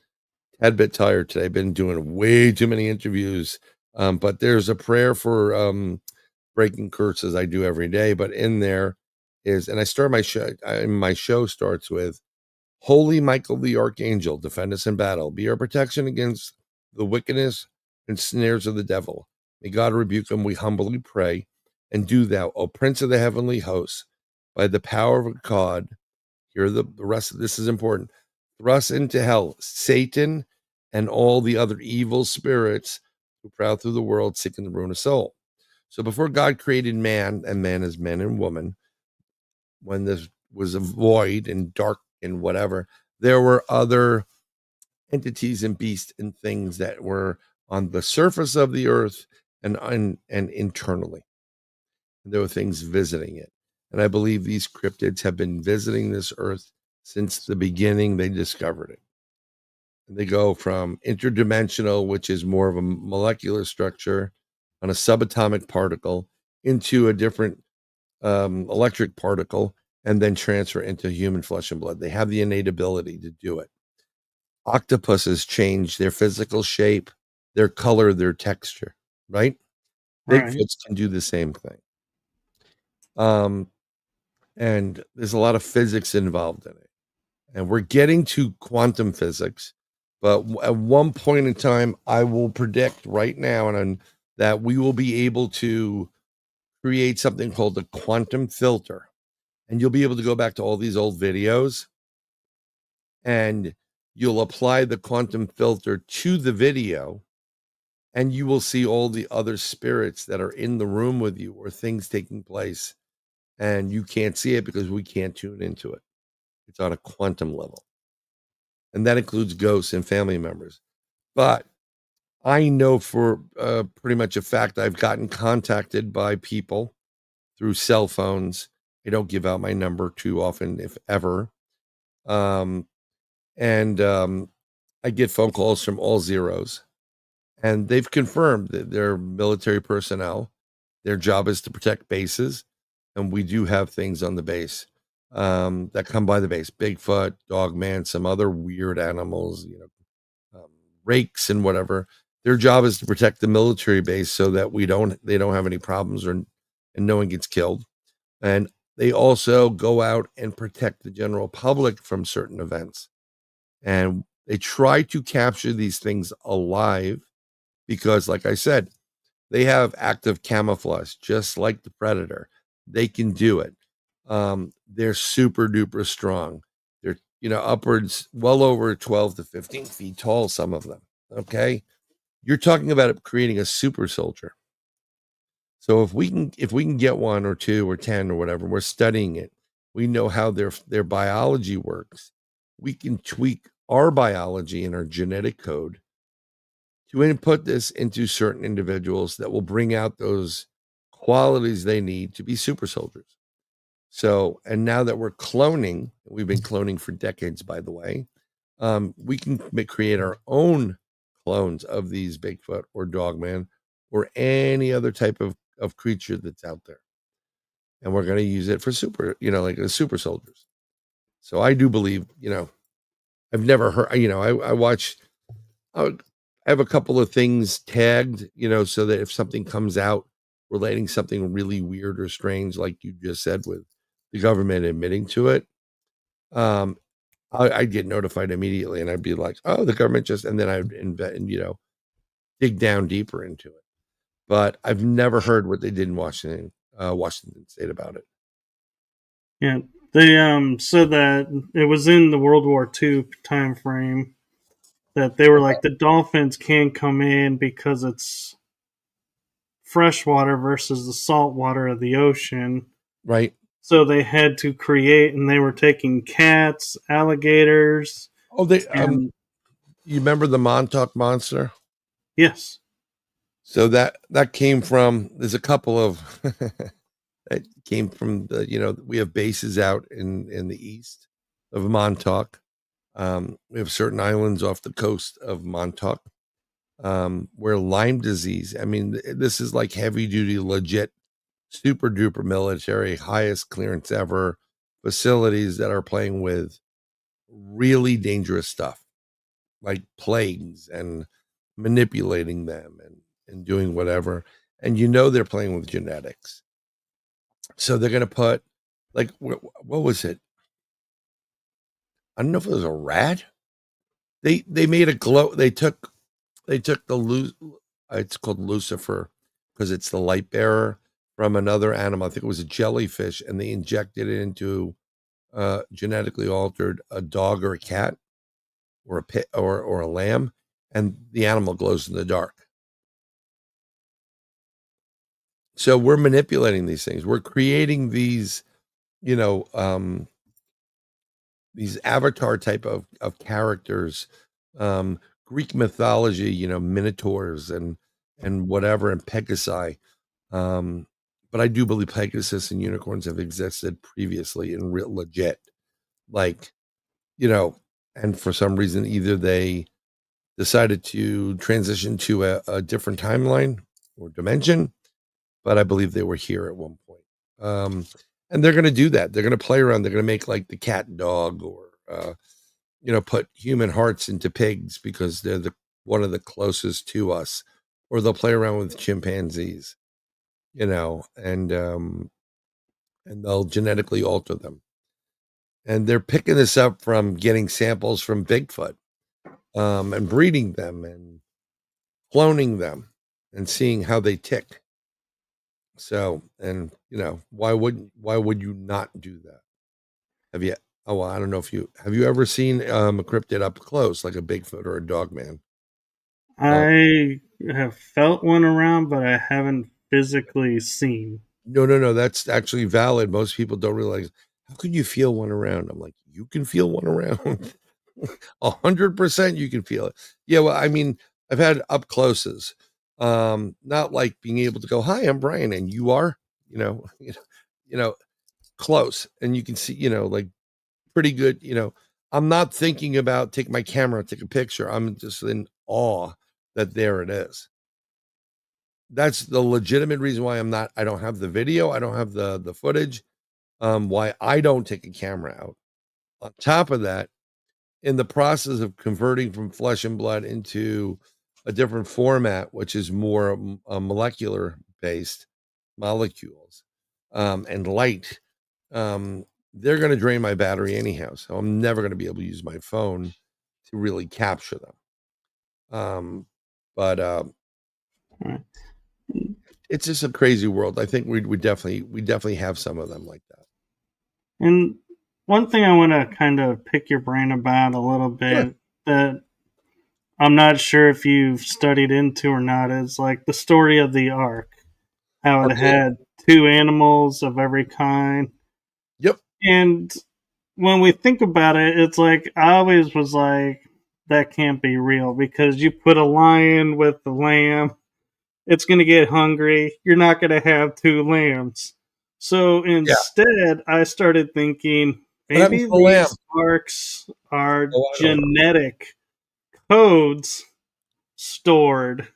a bit tired today. I've been doing way too many interviews. But there's a prayer for breaking curses I do every day. But in there is, and I start my show. My show starts with, "Holy Michael the Archangel, defend us in battle. Be our protection against the wickedness and snares of the devil. May God rebuke him, we humbly pray. And do thou, O Prince of the heavenly hosts, by the power of God," here the rest of this is important, "thrust into hell Satan and all the other evil spirits who prowl through the world seeking the ruin of soul." So before God created man, and man is man and woman, when this was a void and dark and whatever, there were other entities and beasts and things that were on the surface of the earth and internally. And there were things visiting it. And I believe these cryptids have been visiting this earth since the beginning they discovered it. And they go from interdimensional, which is more of a molecular structure on a subatomic particle, into a different electric particle, and then transfer into human flesh and blood. They have the innate ability to do it. Octopuses change their physical shape, their color, their texture, right? Right. Bigfoots can do the same thing. And there's a lot of physics involved in it. And we're getting to quantum physics, but at one point in time, I will predict right now that we will be able to create something called a quantum filter. And you'll be able to go back to all these old videos and you'll apply the quantum filter to the video, and you will see all the other spirits that are in the room with you or things taking place. And you can't see it because we can't tune into it. It's on a quantum level. And that includes ghosts and family members. But I know for pretty much a fact I've gotten contacted by people through cell phones. I don't give out my number too often, if ever. I get phone calls from all zeros. And they've confirmed that they're military personnel. Their job is to protect bases. And we do have things on the base that come by the base: Bigfoot, Dogman, some other weird animals, rakes and whatever. Their job is to protect the military base so that they don't have any problems and no one gets killed. And they also go out and protect the general public from certain events. And they try to capture these things alive because, like I said, they have active camouflage, just like the predator. They can do it. They're super duper strong. They're, upwards, well over 12 to 15 feet tall, some of them. Okay. You're talking about creating a super soldier. So if we can get one or two or 10 or whatever, we're studying it. We know how their biology works. We can tweak our biology and our genetic code to input this into certain individuals that will bring out those qualities they need to be super soldiers. So, and now that we're cloning, we've been cloning for decades, by the way, we can create our own clones of these Bigfoot or Dogman or any other type of creature that's out there. And we're going to use it for like the super soldiers. So I do believe, I've never heard, I have a couple of things tagged, so that if something comes out relating something really weird or strange, like you just said, with the government admitting to it, I'd get notified immediately, and I'd be like, "Oh, the government just," and then I'd dig down deeper into it. But I've never heard what they did in Washington State about it. Yeah, they said that it was in the World War II time frame that they were like, the dolphins can come in because it's freshwater versus the salt water of the ocean. Right. So they had to create, and they were taking cats, alligators. Oh, you remember the Montauk monster? Yes. So that came from, there's a couple of It came from we have bases out in the east of Montauk. We have certain islands off the coast of Montauk where Lyme disease. I mean, this is like heavy duty, legit, super duper military, highest clearance ever facilities that are playing with really dangerous stuff like plagues and manipulating them and doing whatever. And they're playing with genetics. So they're going to put, like, what was it? I don't know if it was a rat. They made a glow. They took it's called Lucifer because it's the light bearer from another animal. I think it was a jellyfish, and they injected it into genetically altered a dog or a cat or a pit or a lamb, and the animal glows in the dark. So we're manipulating these things. We're creating these, these avatar type of characters, Greek mythology, minotaurs and whatever, and Pegasi. But I do believe Pegasus and unicorns have existed previously in real legit, like, and for some reason either they decided to transition to a different timeline or dimension, but I believe they were here at one point. And they're going to do that. They're going to play around. They're going to make like the cat and dog, or put human hearts into pigs because they're one of the closest to us, or they'll play around with chimpanzees, and they'll genetically alter them. And they're picking this up from getting samples from Bigfoot, and breeding them and cloning them and seeing how they tick. So, and why would you not do that? Have you? Oh, well, I don't know if have you ever seen a cryptid up close, like a Bigfoot or a Dogman? I have felt one around, but I haven't physically seen. No. That's actually valid. Most people don't realize. How can you feel one around? I'm like, you can feel one around. 100% you can feel it. Yeah, well, I mean, I've had up closes. Not like being able to go, hi, I'm Bryan, and you are, close. And you can see, like pretty good, I'm not thinking about take my camera, take a picture. I'm just in awe that there it is. That's the legitimate reason why I don't have the video. I don't have the footage. Why I don't take a camera out. On top of that, in the process of converting from flesh and blood into a different format, which is more molecular based molecules, and light, they're going to drain my battery anyhow. So I'm never going to be able to use my phone to really capture them. But Right. it's just a crazy world. I think we definitely have some of them like that. And one thing I want to kind of pick your brain about a little Sure. bit that I'm not sure if you've studied into or not is like the story of the Ark, how it Okay. had two animals of every kind. Yep. And when we think about it, it's like I always was like, that can't be real because you put a lion with the lamb, it's going to get hungry. You're not going to have two lambs. So Yeah. instead, I started thinking What happened maybe to the lamb? these arcs are Oh, I don't know. genetic codes stored.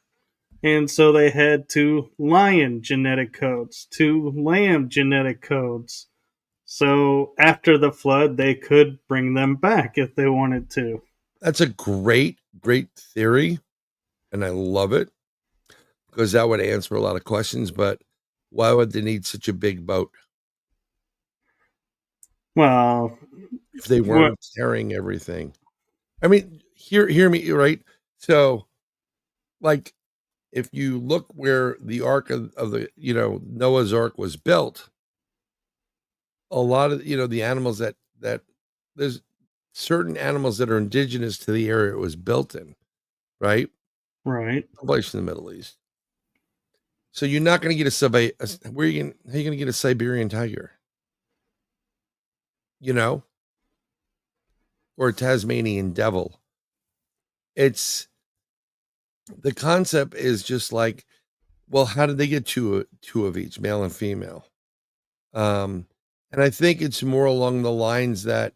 And so they had two lion genetic codes, two lamb genetic codes. So after the flood, they could bring them back if they wanted to. That's a great theory, and I love it because that would answer a lot of questions. But why would they need such a big boat Well, if they what? weren't carrying everything? I mean, hear me, right? So, like, if you look where the Ark of the Noah's Ark was built, a lot of the animals that there's certain animals that are indigenous to the area it was built in, right? Right. Place in the Middle East. So you're not going to get where are you going? How are you going to get a Siberian tiger? Or a Tasmanian devil? It's the concept is just like, well, how did they get two of each, male and female? And I think it's more along the lines that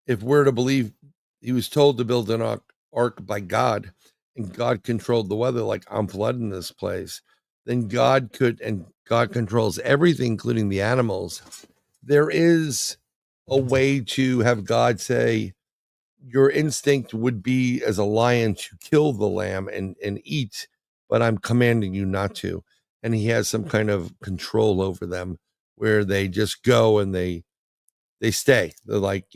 if we're to believe he was told to build an ark by God, and God controlled the weather, like I'm flooding this place, then God could, and God controls everything, including the animals. There is a way to have God say, your instinct would be as a lion to kill the lamb and eat, but I'm commanding you not to. And he has some kind of control over them where they just go and they stay. They're like,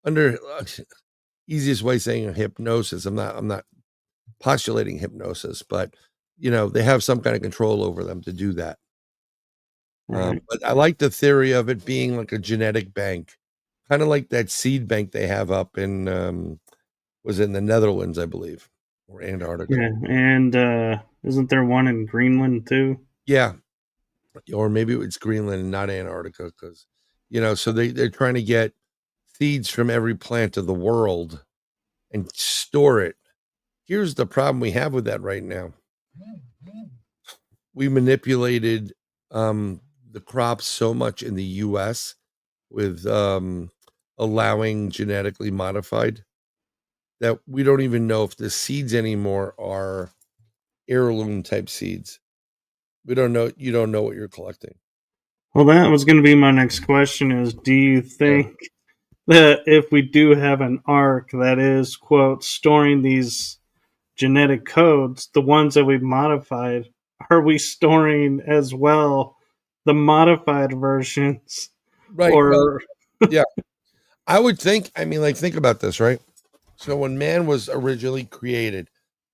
under easiest way saying hypnosis. I'm not postulating hypnosis, but they have some kind of control over them to do that. Right. But I like the theory of it being like a genetic bank, kind of like that seed bank they have up in was in the Netherlands, I believe, or Antarctica. Yeah. And isn't there one in Greenland too? Yeah, or maybe it's Greenland and not Antarctica, because so they're trying to get seeds from every plant of the world and store it. Here's the problem we have with that right now. We manipulated the crops so much in the US with allowing genetically modified that we don't even know if the seeds anymore are heirloom type seeds. We don't know. You don't know what you're collecting. Well, that was going to be my next question is, do you Yeah. think that if we do have an arc that is, quote, storing these genetic codes, the ones that we've modified, are we storing as well the modified versions? Right. Well, Or, yeah. I would think, I mean, like, think about this, right? So when man was originally created,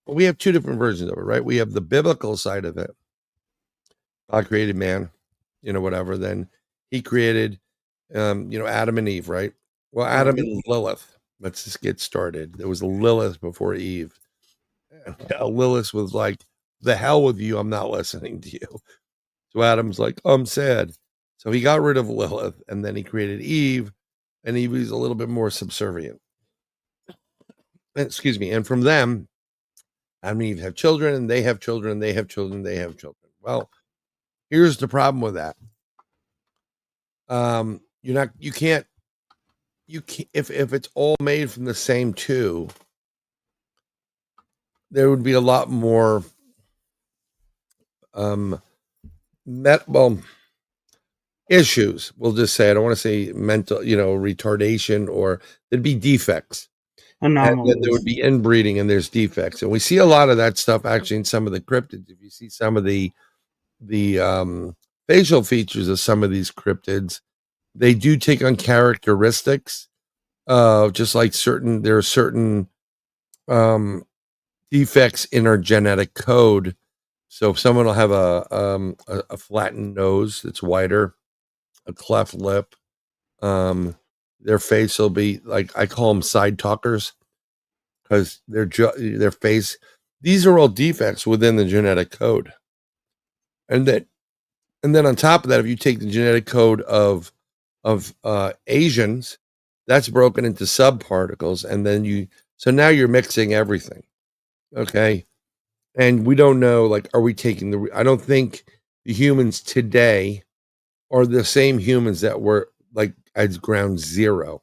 well, we have two different versions of it, right? We have the biblical side of it. God created man, whatever. Then he created, Adam and Eve, right? Well, Adam right. and Lilith. Let's just get started. There was a Lilith before Eve. Lilith was like, the hell with you. I'm not listening to you. So Adam's like, oh, I'm sad. So he got rid of Lilith and then he created Eve, and Eve was a little bit more subservient. Excuse me. And from them, Adam and Eve have children, and they have children, they have children, they have children. Well, here's the problem with that. You can't, if it's all made from the same two, there would be a lot more um well, issues. We'll just say, I don't want to say mental, retardation, or there'd be defects. And then there would Anomalies. be inbreeding and there's defects. And we see a lot of that stuff actually in some of the cryptids. If you see some of the facial features of some of these cryptids, they do take on characteristics of just like there are certain um defects in our genetic code. So if someone will have a flattened nose that's wider, a cleft lip, their face will be like, I call them side talkers, because their face, these are all defects within the genetic code. And then on top of that, if you take the genetic code of Asians, that's broken into subparticles, and then so now you're mixing everything. Okay. And we don't know, like, are we taking I don't think the humans today are the same humans that were like at ground zero.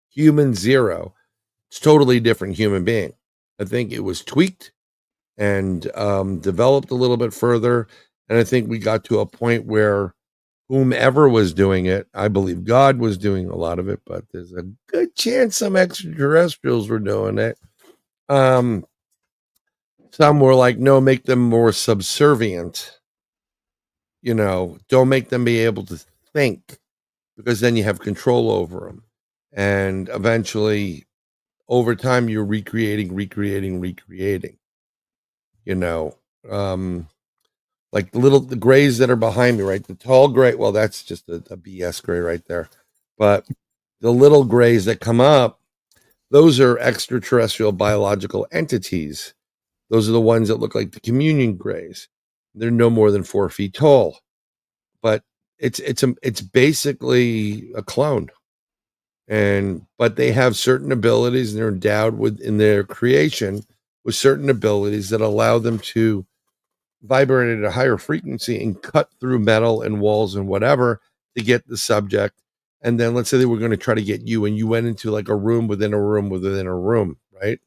Human zero. It's totally different human being. I think it was tweaked and developed a little bit further. And I think we got to a point where whomever was doing it, I believe God was doing a lot of it, but there's a good chance some extraterrestrials were doing it. Some were like, no, make them more subservient. Don't make them be able to think, because then you have control over them. And eventually, over time, you're recreating. Like the grays that are behind me, right? The tall gray, well, that's just a BS gray right there. But the little grays that come up, those are extraterrestrial biological entities. Those are the ones that look like the communion grays. They're no more than 4 feet tall, but it's basically a clone. But they have certain abilities, and they're endowed with, in their creation, with certain abilities that allow them to vibrate at a higher frequency and cut through metal and walls and whatever to get the subject. And then let's say they were going to try to get you, and you went into like a room within a room within a room, right?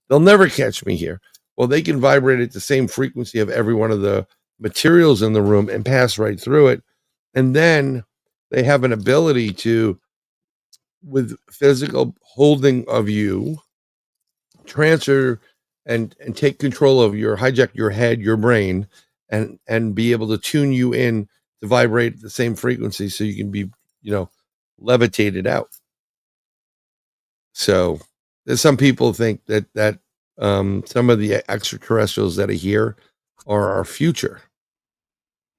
They'll never catch me here. Well, they can vibrate at the same frequency of every one of the materials in the room and pass right through it. And then they have an ability to, with physical holding of you, transfer and take control of your, hijack your head, your brain, and be able to tune you in to vibrate at the same frequency so you can be, levitated out. So there's some people think that some of the extraterrestrials that are here are our future.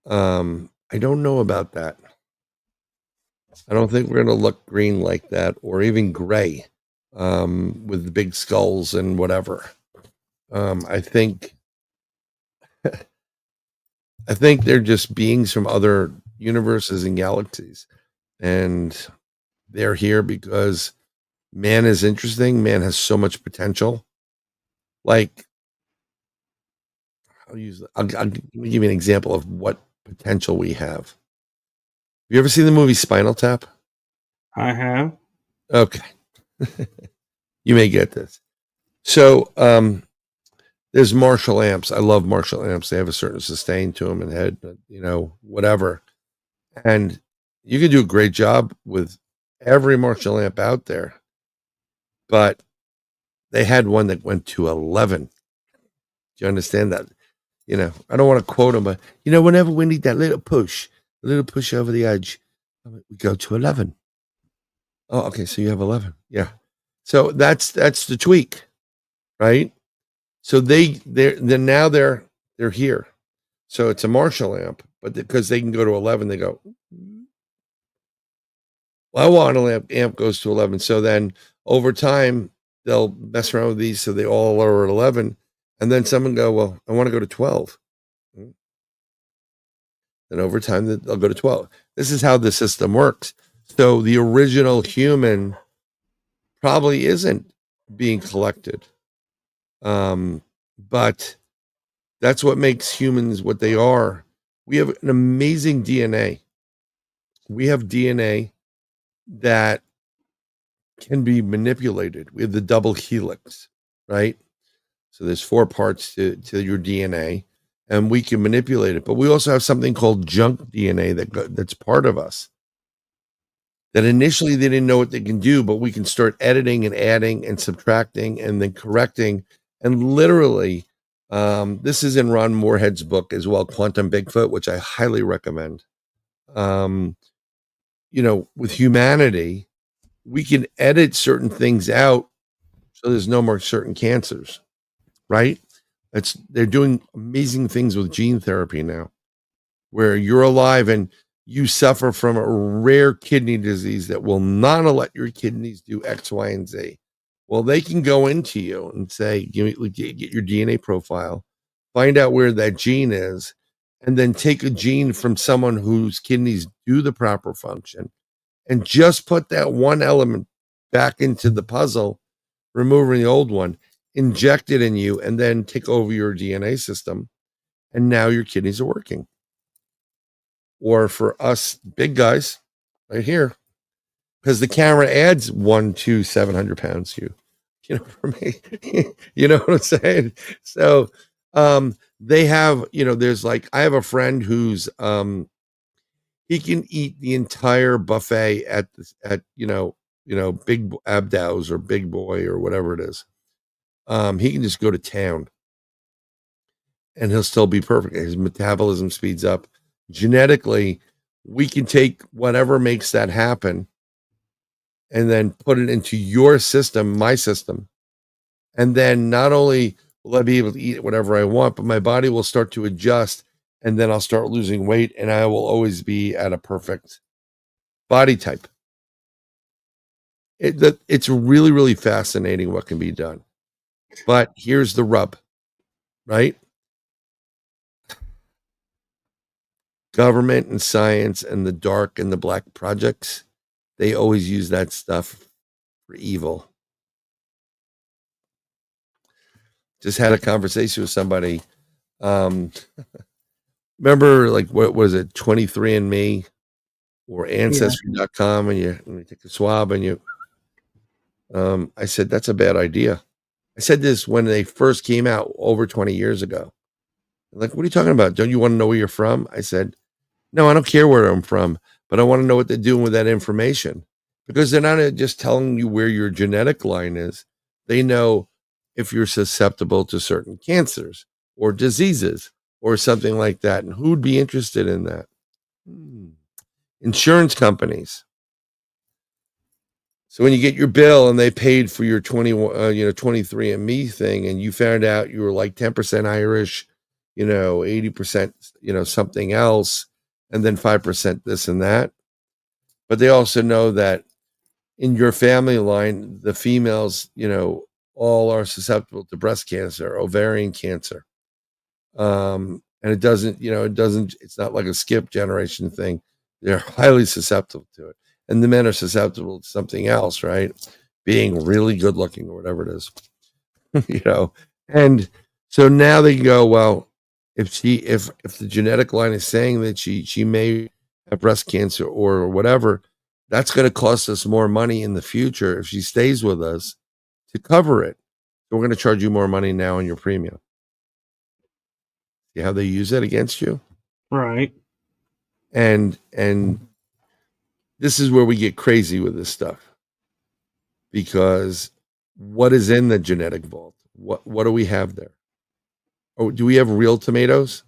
I don't know about that. I don't think we're going to look green like that, or even gray, with the big skulls and whatever. I think they're just beings from other universes and galaxies, and they're here because man is interesting. Man has so much potential. Like, I'll give you an example of what potential we have. You ever seen the movie Spinal Tap? I have. Okay. You may get this. So, there's Marshall amps. I love Marshall amps. They have a certain sustain to them and head, whatever. And you can do a great job with every Marshall amp out there. But they had one that went to 11. Do you understand that? I don't want to quote them, but whenever we need that little push over the edge, we go to 11. Oh, okay. So you have 11. Yeah. So that's the tweak, right? So they're here. So it's a Marshall amp, but because they can go to 11, they go, well, I want an amp goes to 11. So then over time, they'll mess around with these so they all are at 11. And then someone go, well, I want to go to 12. Then over time, they'll go to 12. This is how the system works. So the original human probably isn't being collected. But that's what makes humans what they are. We have an amazing DNA. We have DNA that can be manipulated. We have the double helix, right? So there's 4 parts to your DNA, and we can manipulate it. But we also have something called junk DNA that's part of us. That initially they didn't know what they can do, but we can start editing and adding and subtracting and then correcting. And literally, this is in Ron Moorhead's book as well, Quantum Bigfoot, which I highly recommend. With humanity, we can edit certain things out so there's no more certain cancers, right? They're doing amazing things with gene therapy now, where you're alive and you suffer from a rare kidney disease that will not let your kidneys do X, Y, and Z. Well, they can go into you and say, get your DNA profile, find out where that gene is, and then take a gene from someone whose kidneys do the proper function and just put that one element back into the puzzle, removing the old one, inject it in you, and then take over your DNA system. And now your kidneys are working. Or for us big guys right here, because the camera adds 700 pounds to you, for me, you know what I'm saying? So, they have, there's like, I have a friend who's, he can eat the entire buffet at Big Abdow's or Big Boy or whatever it is. He can just go to town and he'll still be perfect. His metabolism speeds up. Genetically, we can take whatever makes that happen and then put it into your system, my system. And then not only will I be able to eat whatever I want, but my body will start to adjust, and then I'll start losing weight, and I will always be at a perfect body type. It's really, really fascinating what can be done. But here's the rub, right? Government and science and the dark and the black projects, they always use that stuff for evil. Just had a conversation with somebody Um, remember, like, what was it, 23andMe or Yeah. Ancestry.com, and you take a swab and you, I said, that's a bad idea. I said this when they first came out over 20 years ago. Like, what are you talking about? Don't you want to know where you're from? I said, no, I don't care where I'm from, but I want to know what they're doing with that information, because they're not just telling you where your genetic line is. They know if you're susceptible to certain cancers or diseases or something like that. And who'd be interested in that? Insurance companies. So when you get your bill and they paid for your 23andMe thing, and you found out you were like 10% Irish, 80%, something else, and then 5% this and that. But they also know that in your family line, the females, all are susceptible to breast cancer, ovarian cancer. And it's not like a skip generation thing. They're highly susceptible to it. And the men are susceptible to something else, right? Being really good looking or whatever it is, And so now they go, well, if the genetic line is saying that she may have breast cancer or whatever, that's going to cost us more money in the future if she stays with us to cover it. So we're going to charge you more money now on your premium. See how they use it against you? Right. And this is where we get crazy with this stuff, because what is in the genetic vault? What do we have there? Oh, do we have real tomatoes?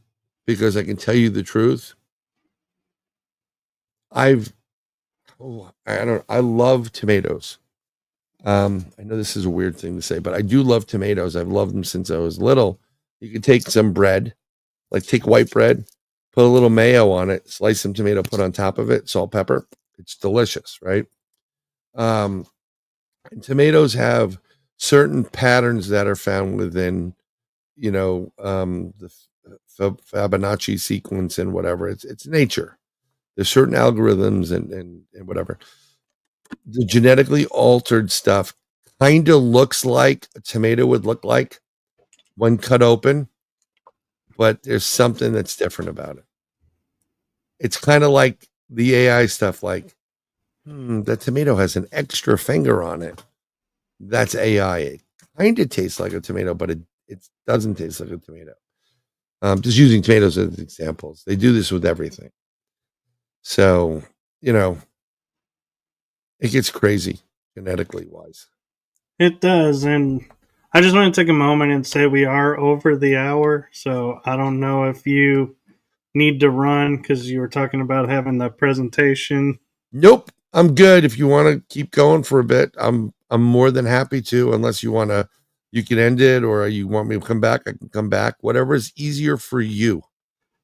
Because I can tell you the truth. I love tomatoes. I know this is a weird thing to say, but I do love tomatoes. I've loved them since I was little. You can take some bread, like take white bread, put a little mayo on it, slice some tomato, put on top of it, salt, pepper. It's delicious, right? And tomatoes have certain patterns that are found within, the Fibonacci sequence and whatever. It's nature. There's certain algorithms and whatever. The genetically altered stuff kind of looks like a tomato would look like when cut open, but there's something that's different about it. It's kind of like the AI stuff, like, that tomato has an extra finger on it. That's AI. It kind of tastes like a tomato, but it doesn't taste like a tomato. Just using tomatoes as examples. They do this with everything. So, it gets crazy genetically wise. It does. And I just want to take a moment and say we are over the hour. So I don't know if you need to run because you were talking about having the presentation. Nope, I'm good. If you want to keep going for a bit, I'm more than happy to. Unless you want to, you can end it, or you want me to come back, I can come back. Whatever is easier for you.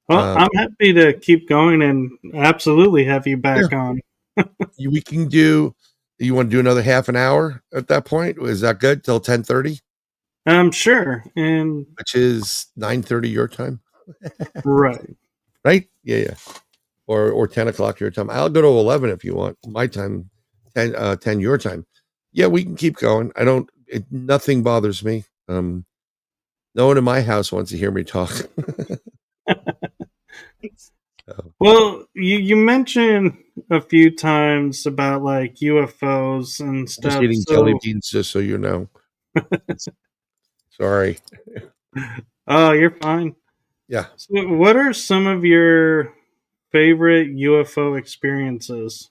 Well, I'm happy to keep going and absolutely have you Yeah, back on. we can do. You want to do another half an hour at that point? Is that good till 10:30? Sure. And Which is 9:30 your time, right. right? Yeah. Or 10 o'clock your time. I'll go to 11 if you want. My time, 10 your time. Yeah, we can keep going. Nothing bothers me. No one in my house wants to hear me talk. So, Well, you mentioned a few times about like UFOs and I'm just stuff. eating jelly So, beans, just so you know. Sorry. oh, you're fine. Yeah. So, what are some of your favorite UFO experiences?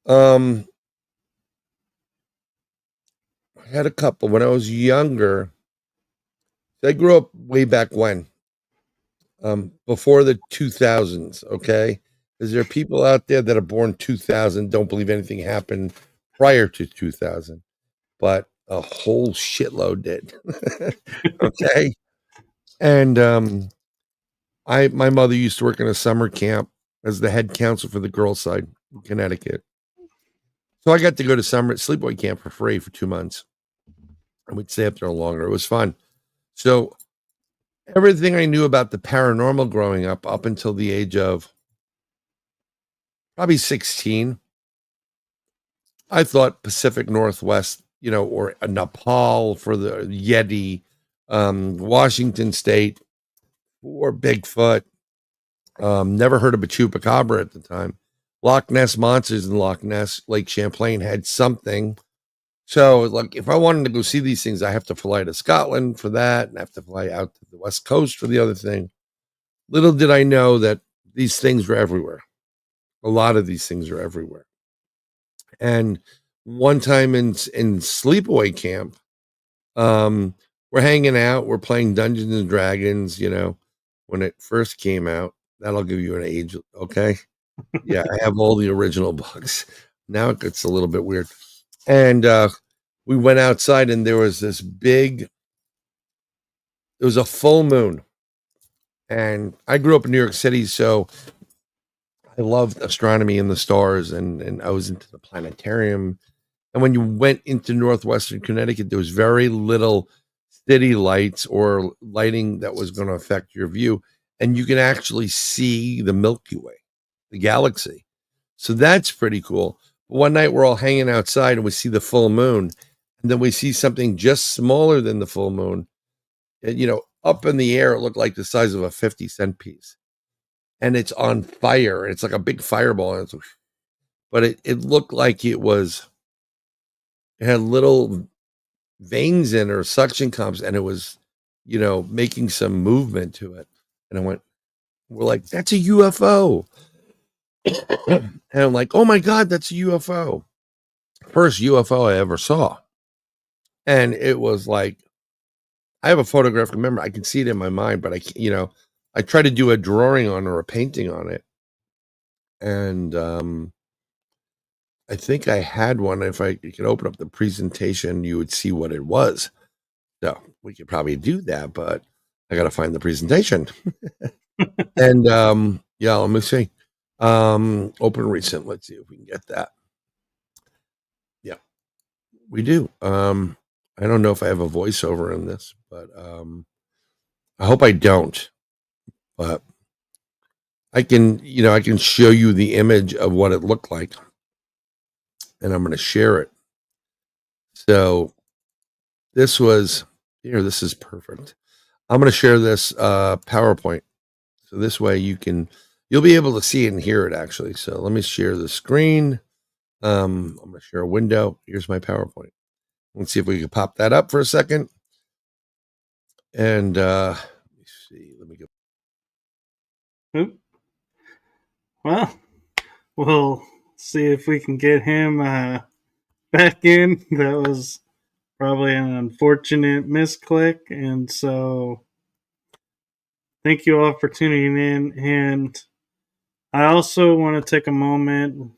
Um, I had a couple when I was younger. I grew up way back when, before the 2000s. Okay, because there are people out there that are born 2000 don't believe anything happened prior to 2000, but a whole shitload did. Okay, and my mother used to work in a summer camp as the head counselor for the girls' side in Connecticut. So I got to go to summer sleepaway camp for free for 2 months, and we'd stay up there longer. It was fun. So everything I knew about the paranormal growing up until the age of probably 16, I thought Pacific Northwest, or Nepal for the Yeti, Washington State, or Bigfoot. Never heard of a chupacabra at the time. Loch Ness monsters in Loch Ness, Lake Champlain had something. So, like, if I wanted to go see these things, I have to fly to Scotland for that, and I have to fly out to the West Coast for the other thing. Little did I know that these things were everywhere. A lot of these things are everywhere. And one time in sleepaway camp, we're hanging out, we're playing Dungeons and Dragons, when it first came out. That'll give you an age, okay? Yeah, I have all the original books. Now it gets a little bit weird. And we went outside, and there was it was a full moon. And I grew up in New York City, so I loved astronomy and the stars, and I was into the planetarium. And when you went into northwestern Connecticut, there was very little city lights or lighting that was going to affect your view. And you can actually see the Milky Way, the galaxy. So that's pretty cool. But one night we're all hanging outside and we see the full moon. And then we see something just smaller than the full moon. And, up in the air, it looked like the size of a 50-cent piece. And it's on fire. It's like a big fireball. But it looked like it had little veins in or suction cups, and it was, making some movement to it. And we're like, that's a UFO. And I'm like, oh my God, that's a UFO. First UFO I ever saw. And it was like, I have a photographic memory. I can see it in my mind, but I try to do a drawing on or a painting on it. And I think I had one. If I could open up the presentation, you would see what it was. So we could probably do that, but I got to find the presentation. And yeah, let me see. Open recent. Let's see if we can get that. Yeah, we do. I don't know if I have a voiceover in this, but I hope I don't. But I can show you the image of what it looked like, and I'm going to share it. So this is perfect. I'm going to share this PowerPoint. So this way you'll be able to see it and hear it actually. So let me share the screen. I'm going to share a window. Here's my PowerPoint. Let's see if we can pop that up for a second. And let me see. Let me go. Oop. Well, we'll see if we can get him back in. That was probably an unfortunate misclick. And so thank you all for tuning in. And I also want to take a moment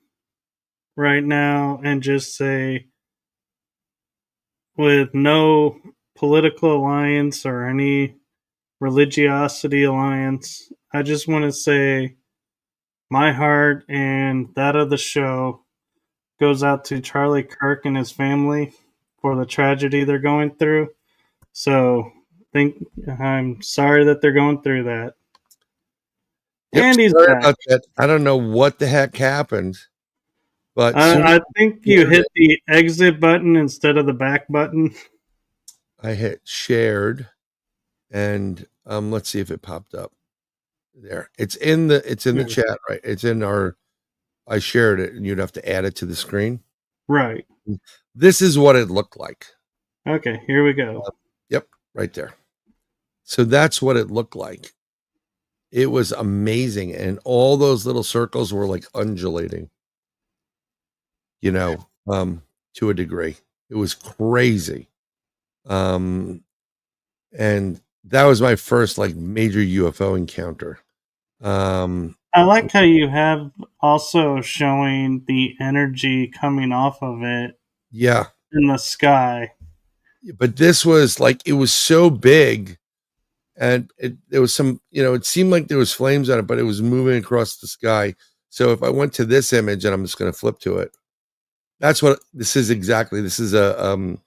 right now and just say, with no political alliance or any religiosity alliance, I just want to say my heart and that of the show goes out to Charlie Kirk and his family for the tragedy they're going through. So I'm sorry that they're going through that. Yep, and he's sorry back. about that. I don't know what the heck happened, but I think you hit the exit button instead of the back button. I hit shared, and let's see if it popped up. There, it's in the chat, right? It's in our. I shared it, and you'd have to add it to the screen. Right. This is what it looked like. Okay, here we go. Yep, right there. So that's what it looked like. It was amazing, and all those little circles were like undulating. To a degree, it was crazy. And that was my first like major UFO encounter. I like how you have also showing the energy coming off of it. Yeah. In the sky. But this was like, it was so big, and there was some, it seemed like there was flames on it, but it was moving across the sky. So if I went to this image, and I'm just going to flip to it, that's what this is exactly. This is a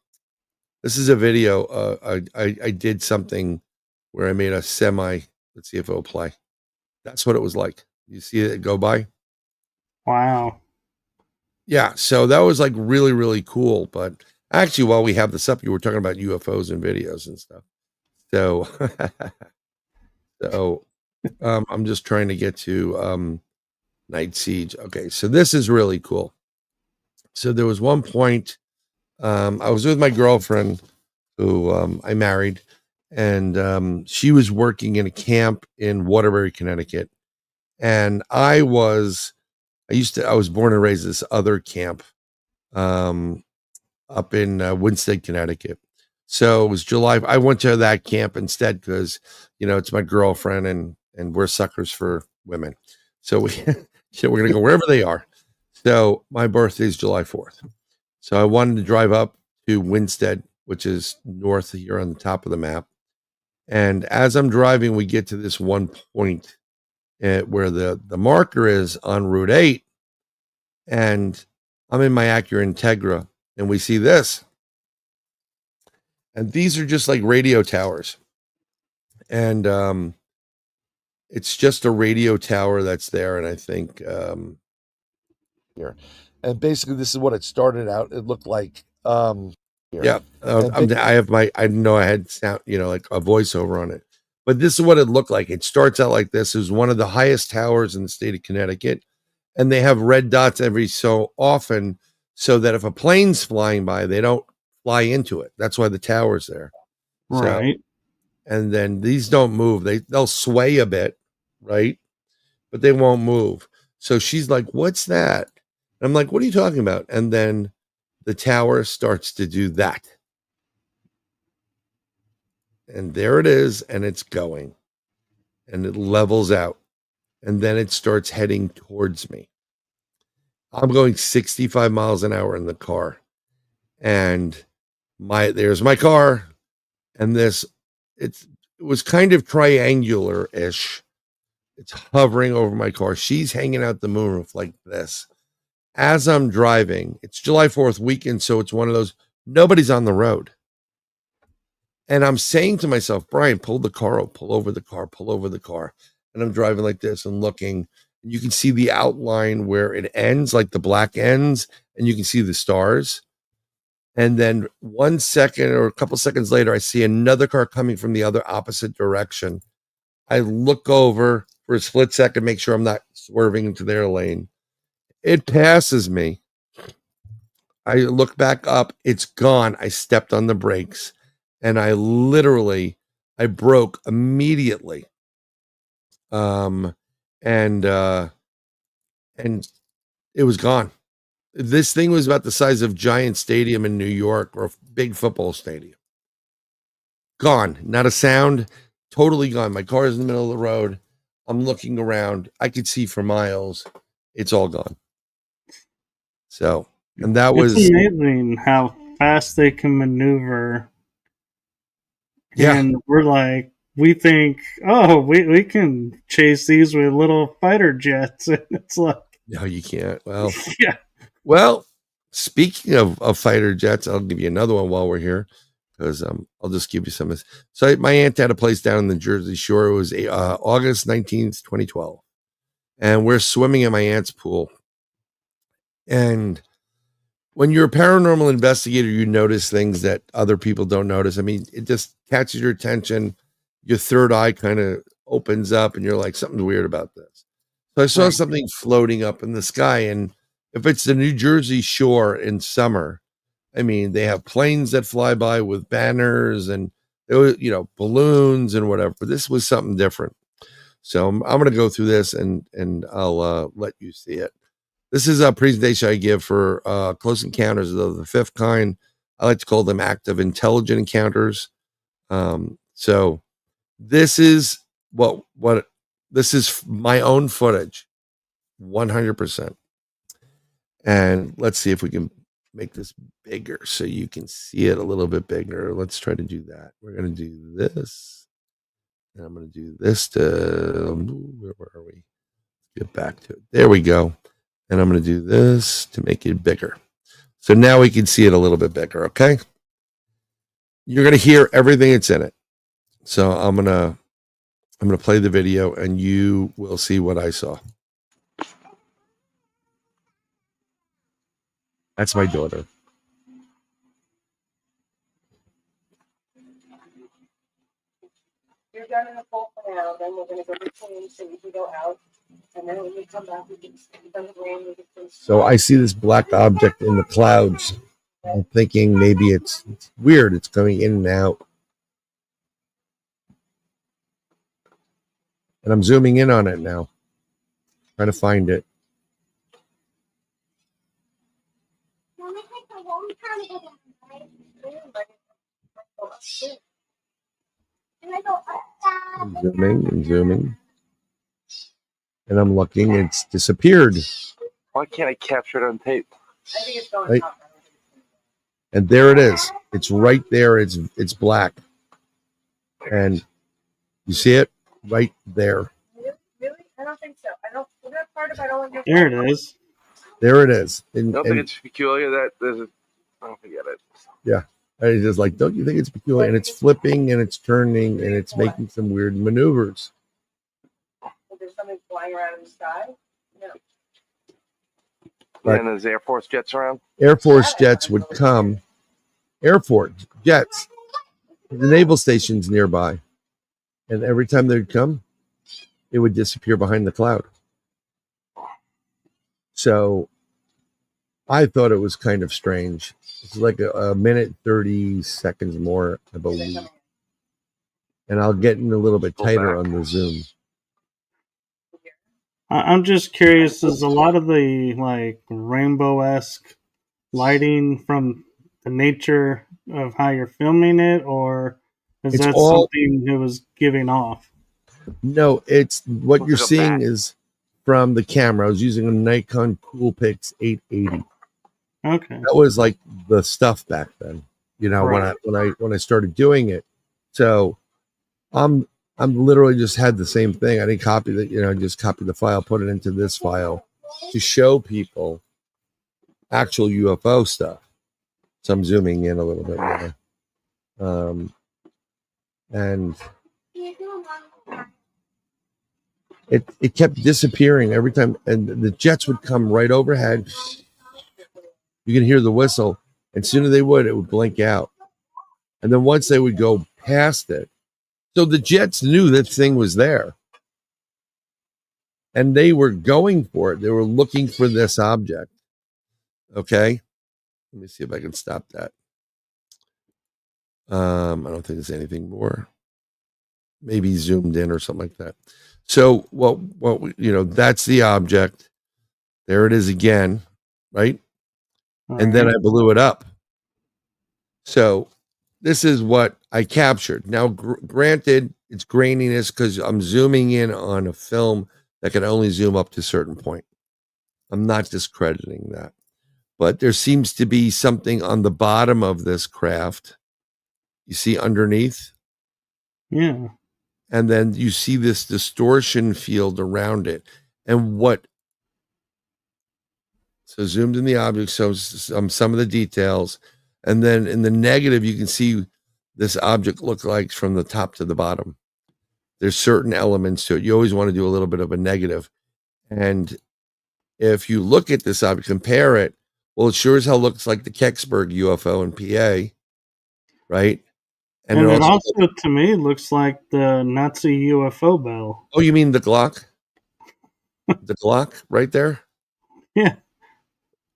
video. I did something where I made a semi. Let's see if it'll play. That's what it was like. You see it go by? Wow. Yeah. So that was like really, really cool. But actually, while we have this up, you were talking about UFOs and videos and stuff. So, so I'm just trying to get to Night Siege. Okay, so this is really cool. So there was one point I was with my girlfriend who I married, and she was working in a camp in Waterbury, Connecticut, and I was born and raised at this other camp um, up in Winston, Connecticut. So it was July. I went to that camp instead because it's my girlfriend, and we're suckers for women. So we're gonna go wherever they are. So my birthday is July 4th. So I wanted to drive up to Winstead, which is north here on the top of the map. And as I'm driving, we get to this one point where the marker is on Route 8, and I'm in my Acura Integra, and we see this. And these are just like radio towers. And it's just a radio tower that's there. And I think here. And basically, this is what it started out. It looked like here. Yeah. I know I had sound, like a voiceover on it. But this is what it looked like. It starts out like this. It was one of the highest towers in the state of Connecticut. And they have red dots every so often so that if a plane's flying by, they don't fly into it. That's why the tower's there. Right. So, and then these don't move. They'll sway a bit, right? But they won't move. So she's like, "What's that?" And I'm like, "What are you talking about?" And then the tower starts to do that. And there it is, and it's going. And it levels out. And then it starts heading towards me. I'm going 65 miles an hour in the car. And there's my car. And it was kind of triangular-ish. It's hovering over my car. She's hanging out the moonroof like this. As I'm driving, it's July 4th weekend, so it's one of those, nobody's on the road. And I'm saying to myself, Bryan, pull the car up, pull over the car, pull over the car. And I'm driving like this and looking. And you can see the outline where it ends, like the black ends, and you can see the stars. And then 1 second or a couple seconds later, I see another car coming from the other opposite direction. I look over for a split second, make sure I'm not swerving into their lane. It passes me. I look back up. It's gone. I stepped on the brakes, and I broke immediately. And it was gone. This thing was about the size of Giant Stadium in New York, or a big football stadium. Gone. Not a sound. Totally gone. My car is in the middle of the road. I'm looking around. I could see for miles. It's all gone. So, and that was amazing how fast they can maneuver. Yeah. And we're like, we think, oh, we can chase these with little fighter jets. And it's like, no, you can't. Well, yeah. Well, speaking of fighter jets, I'll give you another one while we're here, because I'll just give you some of this. So my aunt had a place down in the Jersey Shore. It was August 19th, 2012. And we're swimming in my aunt's pool. And when you're a paranormal investigator, you notice things that other people don't notice. I mean, it just catches your attention. Your third eye kind of opens up and you're like, something's weird about this. So I saw something floating up in the sky. And if it's the New Jersey Shore in summer, I mean, they have planes that fly by with banners and, balloons and whatever. But this was something different. So I'm going to go through this and I'll let you see it. This is a presentation I give for close encounters of the fifth kind. I like to call them active intelligent encounters. So this is this is my own footage, 100%. And let's see if we can make this bigger so you can see it a little bit bigger. Let's try to do that. We're going to do this. And I'm going to do this where are we? Get back to it. There we go. And I'm going to do this to make it bigger. So now we can see it a little bit bigger, okay? You're going to hear everything that's in it. So I'm going to play the video and you will see what I saw. That's my daughter. done in the pool for now. Then we're gonna go between so we can go out. And then when we come back, we can done the rain. We can finish. So I see this black object in the clouds. I'm thinking maybe it's weird. It's coming in and out. And I'm zooming in on it now, trying to find it. I'm zooming and zooming. And I'm looking, it's disappeared. Why can't I capture it on tape? I think it's going Right. up. And there it is. It's right there. It's black. And you see it right there. Really? I don't think so. I don't. For that part of I don't want to. There it is. There it is. I And, don't think and it's peculiar that there's a. I don't forget it. it's just like, don't you think it's peculiar? And it's flipping and it's turning and it's making some weird maneuvers. There's something flying around in the sky. No. Right. And there's Air Force jets around. Air Force jets would come. Air Force jets. The naval stations nearby. And every time they'd come, it would disappear behind the cloud. So I thought it was kind of strange. It's like a minute, 30 seconds more, I believe. And I'll get in a little bit tighter on the zoom. I'm just curious, is a lot of the like rainbow-esque lighting from the nature of how you're filming it, or is It's that all- something it was giving off? No, it's what you're Look at seeing that. is from the camera. I was using a Nikon Coolpix 880. Okay. That was like the stuff back then, you know, Right. when I started doing it. So I'm literally just had the same thing. I didn't copy that, you know, just copy the file, put it into this file to show people actual UFO stuff. So I'm zooming in a little bit more. And it kept disappearing every time, and the jets would come right overhead. You can hear the whistle, and sooner they would, it would blink out. And then once they would go past it, so the jets knew this thing was there. And they were going for it. They were looking for this object. Okay. Let me see if I can stop that. I don't think there's anything more. Maybe zoomed in or something like that. So what you know, that's the object. There it is again, right? And then I blew it up. So this is what I captured. Now, granted, it's graininess because I'm zooming in on a film that can only zoom up to a certain point. I'm not discrediting that. But there seems to be something on the bottom of this craft. You see underneath? Yeah. And then you see this distortion field around it. And so zoomed in the object, so some of the details. And then in the negative, you can see this object look like from the top to the bottom. There's certain elements to it. You always want to do a little bit of a negative. And if you look at this object, compare it, well, it sure as hell looks like the Kecksburg UFO in PA, right? And it also, to me, looks like the Nazi UFO bell. Oh, you mean the Glock? The Glock right there? Yeah.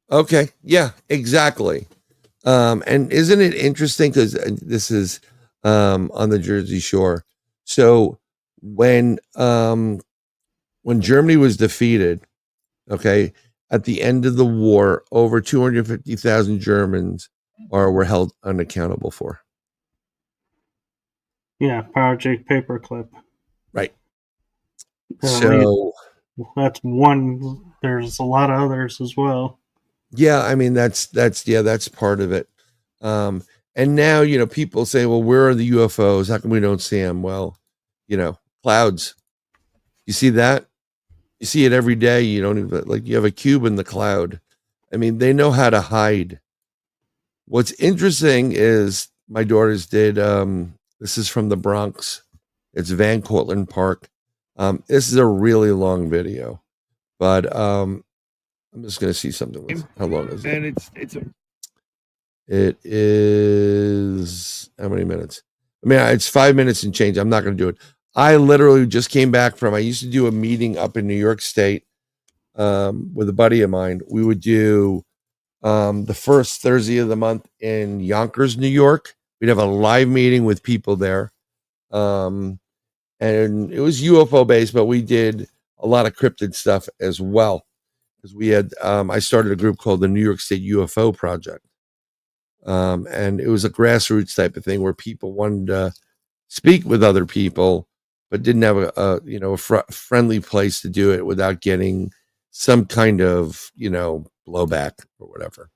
Okay. Yeah, exactly. And isn't it interesting because this is on the Jersey Shore. So when Germany was defeated, okay, at the end of the war, over 250,000 Germans were held unaccountable for. Yeah, Project Paperclip. Right. So that's one. There's a lot of others as well. Yeah, I mean that's part of it. And now, you know, people say, well, where are the UFOs? How come we don't see them? Well, you know, clouds. You see that? You see it every day. You don't even, like, you have a cube in the cloud. I mean, they know how to hide. What's interesting is my daughters did, this is from the Bronx. It's Van Cortlandt Park. This is a really long video, but I'm just going to see something. How long is it? And It is how many minutes? I mean, it's 5 minutes and change. I'm not going to do it. I literally just came back from, I used to do a meeting up in New York State with a buddy of mine. We would do the first Thursday of the month in Yonkers, New York. We'd have a live meeting with people there. And it was UFO based, but we did a lot of cryptid stuff as well. Because we had, I started a group called the New York State UFO Project. And it was a grassroots type of thing where people wanted to speak with other people, but didn't have a friendly place to do it without getting some kind of, blowback or whatever.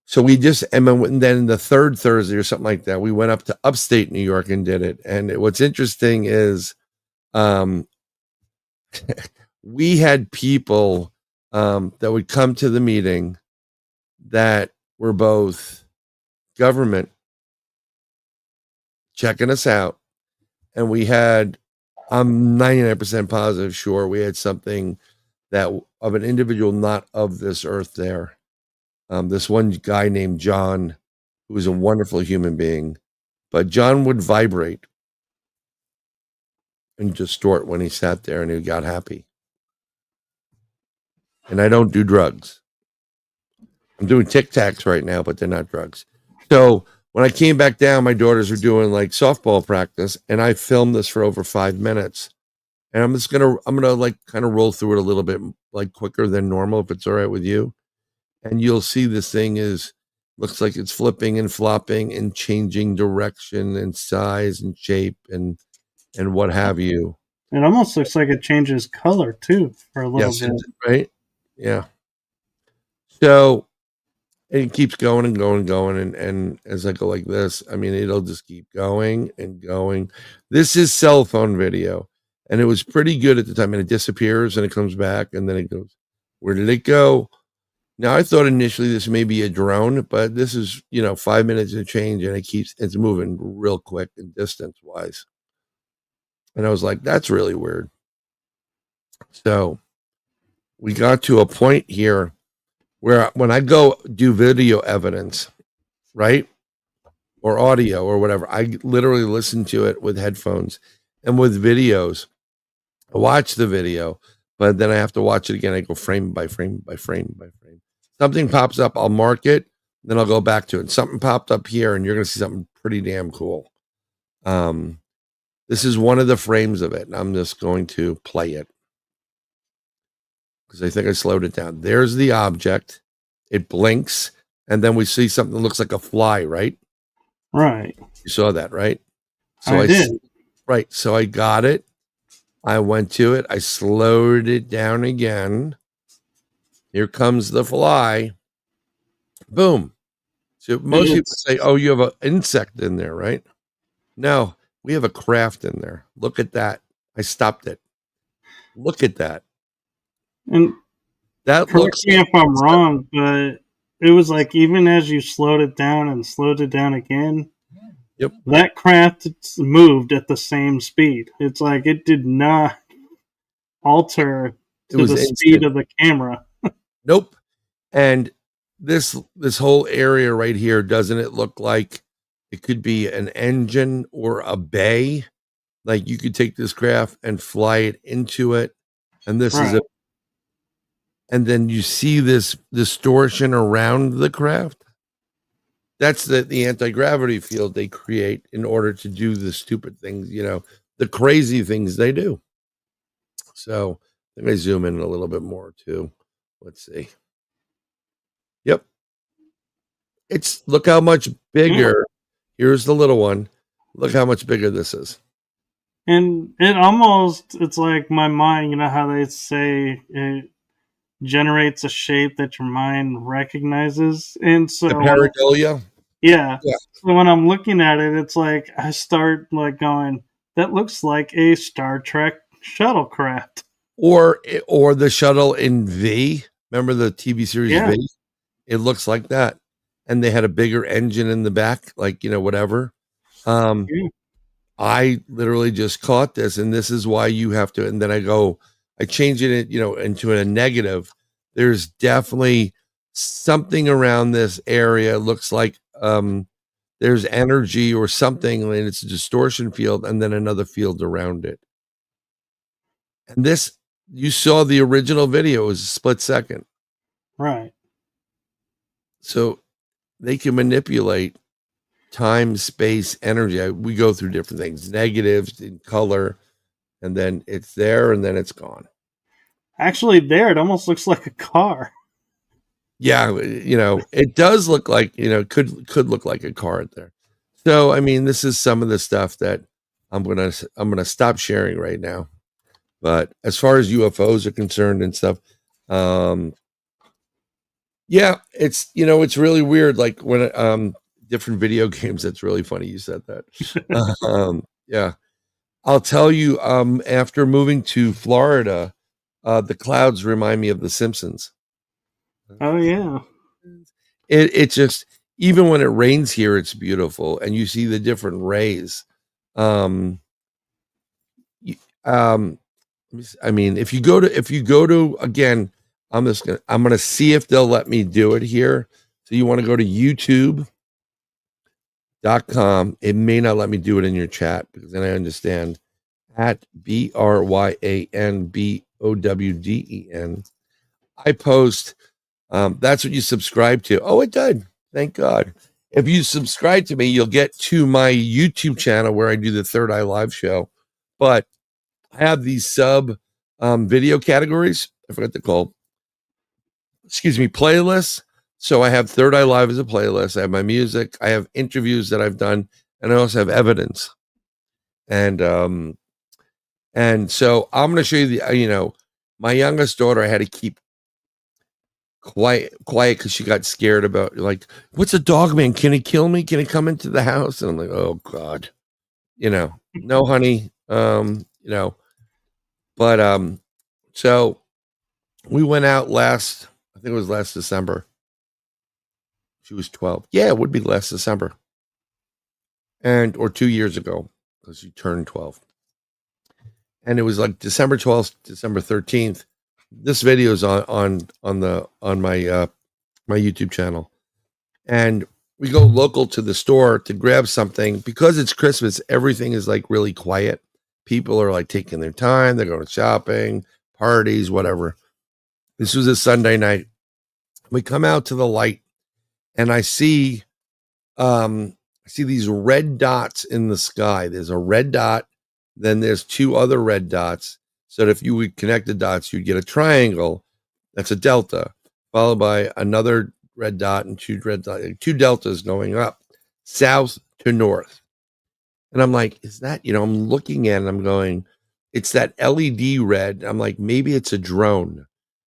So we just, and then the third Thursday or something like that, we went up to upstate New York and did it. And what's interesting is, we had people that would come to the meeting that were both government checking us out, and we had, I'm 99% positive, sure, we had something that of an individual not of this earth there. This one guy named John, who was a wonderful human being, but John would vibrate and distort when he sat there and he got happy. And I don't do drugs. I'm doing Tic Tacs right now, but they're not drugs. So when I came back down, my daughters were doing like softball practice, and I filmed this for over 5 minutes. And I'm gonna like kind of roll through it a little bit like quicker than normal, if it's all right with you. And you'll see this thing looks like it's flipping and flopping and changing direction and size and shape and what have you. It almost looks like it changes color too for a little bit. Right? Yeah. So it keeps going and going and going. And as I go like this, I mean, it'll just keep going and going. This is cell phone video. And it was pretty good at the time. And it disappears and it comes back. And then it goes, where did it go? Now, I thought initially this may be a drone, but this is, 5 minutes to change. And it's moving real quick and distance wise. And I was like, that's really weird. So we got to a point here where when I go do video evidence, right, or audio or whatever, I literally listen to it with headphones. And with videos, I watch the video, but then I have to watch it again. I go frame by frame by frame by frame. Something pops up, I'll mark it, then I'll go back to it. Something popped up here, and you're going to see something pretty damn cool. This is one of the frames of it, and I'm just going to play it because I think I slowed it down. There's the object. It blinks, and then we see something that looks like a fly, right? Right. You saw that, right? So I did. Right. So I got it. I went to it. I slowed it down again. Here comes the fly. Boom. So most people say, oh, you have an insect in there, right? No, we have a craft in there. Look at that. I stopped it. Look at that. And that correct me if I'm wrong, but it was like even as you slowed it down and slowed it down again, yep, that craft moved at the same speed. It's like it did not alter to the speed of the camera. Nope. And this whole area right here, doesn't it look like it could be an engine or a bay? Like you could take this craft and fly it into it, and this is and then you see this distortion around the craft. That's the anti-gravity field they create in order to do the stupid things, the crazy things they do. So let me zoom in a little bit more too. Let's see. Yep. Look how much bigger. Here's the little one. Look how much bigger this is. And it's like my mind, you know how they say it generates a shape that your mind recognizes. And so the pareidolia. Yeah. So when I'm looking at it, it's like I start like going, that looks like a Star Trek shuttlecraft. Or the shuttle in V. Remember the TV series V? It looks like that. And they had a bigger engine in the back, like, whatever. I literally just caught this, and this is why you have to. And then I change it, into a negative. There's definitely something around this area. It looks like there's energy or something, and it's a distortion field, and then another field around it. And this, you saw the original video, it was a split second. Right. So they can manipulate time, space, energy. We go through different things, negatives in color, and then it's there, and then it's gone. Actually, there, it almost looks like a car. Yeah, it does look like, could look like a card there. So, I mean, this is some of the stuff that I'm gonna stop sharing right now. But as far as UFOs are concerned and stuff, yeah, it's it's really weird. Like when different video games. That's really funny. You said that. Yeah, I'll tell you. After moving to Florida, the clouds remind me of The Simpsons. Oh yeah. It just, even when it rains here, it's beautiful, and you see the different rays. I mean, if you go to again, I'm gonna see if they'll let me do it here. So you want to go to YouTube.com. It may not let me do it in your chat, because then I understand. At BRYANBOWDEN, I post. That's what you subscribe to. Oh, it did. Thank God. If you subscribe to me, you'll get to my YouTube channel where I do the Third Eye Live show. But I have these sub video categories. I forgot to call. Playlists. So I have Third Eye Live as a playlist. I have my music. I have interviews that I've done, and I also have evidence. And so I'm going to show you the. My youngest daughter, I had to keep quiet because she got scared about, like, what's a dog man? Can he kill me? Can he come into the house? And I'm like, oh God, no, honey. But so we went out I think it was last December. She was 12. Yeah, it would be last December. Or 2 years ago, because she turned 12. And it was like December 12th, December 13th. This video is on my YouTube channel. And we go local to the store to grab something. Because it's Christmas, everything is like really quiet. People are like taking their time. They're going shopping, parties, whatever. This was a Sunday night. We come out to the light, and I see these red dots in the sky. There's a red dot, then there's two other red dots. So that if you would connect the dots, you'd get a triangle. That's a delta, followed by another red dot and two deltas going up, south to north. And I'm like, is that, I'm looking at it, I'm going, it's that LED red. I'm like, maybe it's a drone.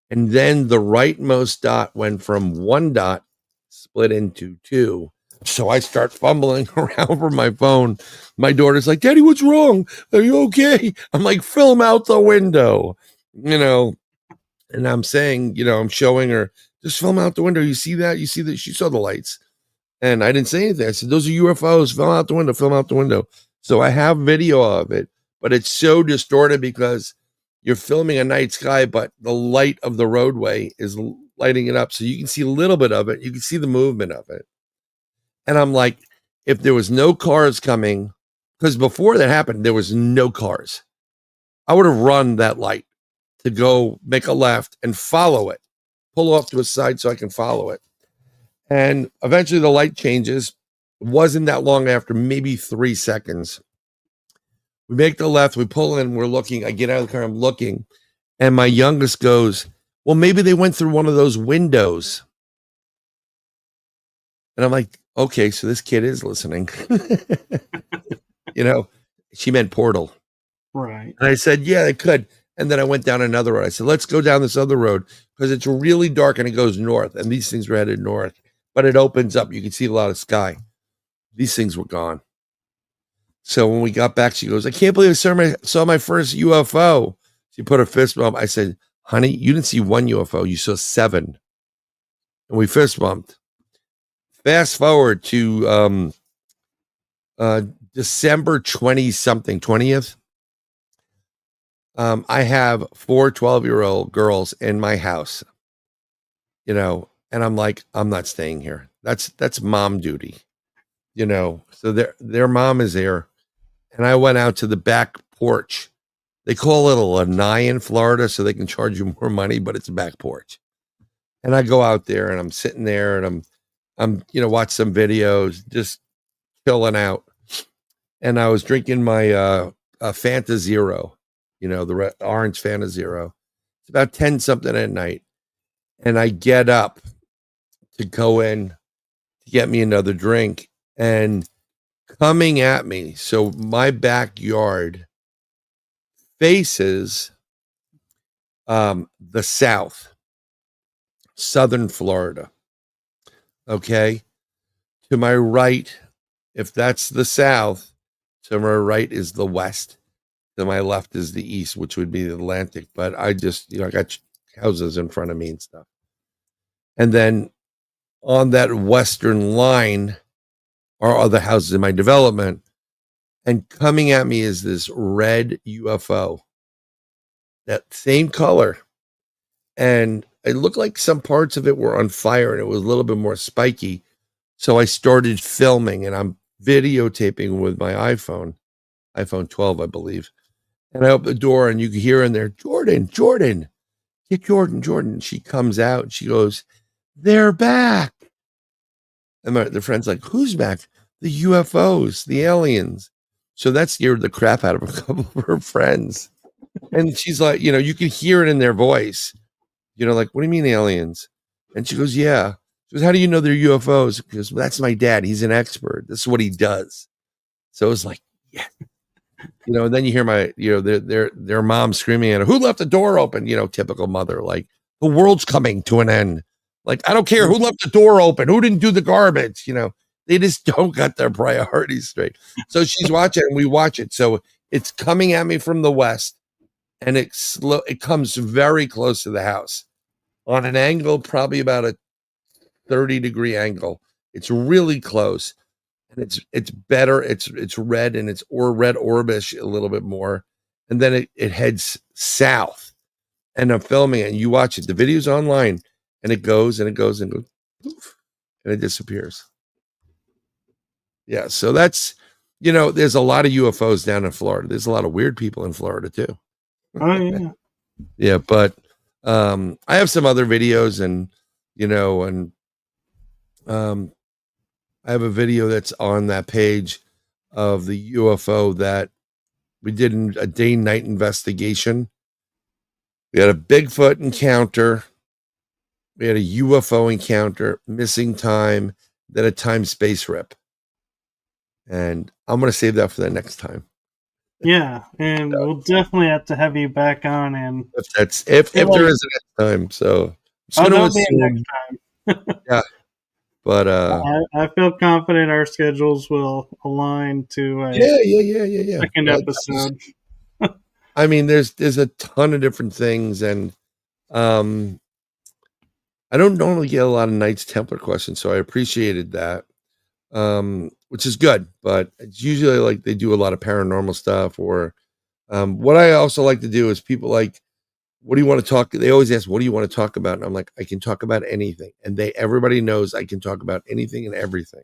And then the rightmost dot went from one dot split into two. So I start fumbling around for my phone. My daughter's like, Daddy, what's wrong? Are you okay? I'm like, film out the window, and I'm saying, I'm showing her, just film out the window. You see that? You see that? She saw the lights. And I didn't say anything. I said, those are UFOs. Film out the window. So I have video of it, but it's so distorted because you're filming a night sky, but the light of the roadway is lighting it up. So you can see a little bit of it. You can see the movement of it. And I'm like, if there was no cars coming, because before that happened, there was no cars, I would have run that light to go make a left and follow it, pull off to a side so I can follow it. And eventually the light changes. It wasn't that long after, maybe 3 seconds. We make the left, we pull in, we're looking. I get out of the car, I'm looking. And my youngest goes, well, maybe they went through one of those windows. And I'm like, okay, so this kid is listening. She meant portal. Right. And I said, yeah, they could. And then I went down another road. I said, let's go down this other road because it's really dark and it goes north. And these things were headed north, but it opens up. You can see a lot of sky. These things were gone. So when we got back, she goes, I can't believe I saw my first UFO. She put her fist bump. I said, honey, you didn't see one UFO. You saw 7. And we fist bumped. Fast forward to December 20th. I have 4 12-year-old girls in my house, and I'm like, I'm not staying here. That's mom duty. So their mom is there, and I went out to the back porch. They call it a lanai in Florida, so they can charge you more money, but it's a back porch. And I go out there, and I'm sitting there, and I'm watch some videos, just chilling out. And I was drinking my Fanta Zero, the orange Fanta Zero. It's about 10 something at night, and I get up to go in to get me another drink, and coming at me, so my backyard faces the southern Florida. Okay, to my right, if that's the south, to my right is the west. To my left is the east, which would be the Atlantic. But I just, I got houses in front of me and stuff. And then on that western line are other houses in my development. And coming at me is this red UFO, that same color. And it looked like some parts of it were on fire and it was a little bit more spiky. So I started filming, and I'm videotaping with my iPhone 12, I believe. And I open the door, and you can hear in there, Jordan, get Jordan. She comes out, and she goes, they're back. And the friend's like, who's back? The UFOs, the aliens. So that scared the crap out of a couple of her friends. And she's like, you can hear it in their voice. Like, what do you mean aliens? And she goes, yeah. She goes, how do you know they're UFOs? Because well, that's my dad. He's an expert. This is what he does. So it was like, yeah. And then you hear my, their mom screaming at her, who left the door open? Typical mother, like, the world's coming to an end. Like, I don't care who left the door open, who didn't do the garbage, they just don't got their priorities straight. So she's watching, and we watch it. So it's coming at me from the west, and it comes very close to the house on an angle, probably about a 30-degree angle. It's really close. And it's better. It's red, and it's red orbish a little bit more. And then it heads south, and I'm filming it, and you watch it. The video's online, and it goes and it goes and goes, poof, and it disappears. Yeah. So that's, there's a lot of UFOs down in Florida. There's a lot of weird people in Florida too. Oh yeah. Yeah. But, I have some other videos, and, I have a video that's on that page of the UFO that we did a day-night investigation. We had a Bigfoot encounter. We had a UFO encounter, missing time, then a time-space rip. And I'm going to save that for the next time. Yeah, and we'll definitely have to have you back on. And if there is a next time, so I'm there'll be a next time. Yeah. But I feel confident our schedules will align to a second episode. I mean, there's a ton of different things, and I don't normally get a lot of Knights Templar questions, so I appreciated that, which is good. But it's usually like they do a lot of paranormal stuff, or what I also like to do is people like, what do you want to talk? They always ask, what do you want to talk about? And I'm like, I can talk about anything. And everybody knows I can talk about anything and everything.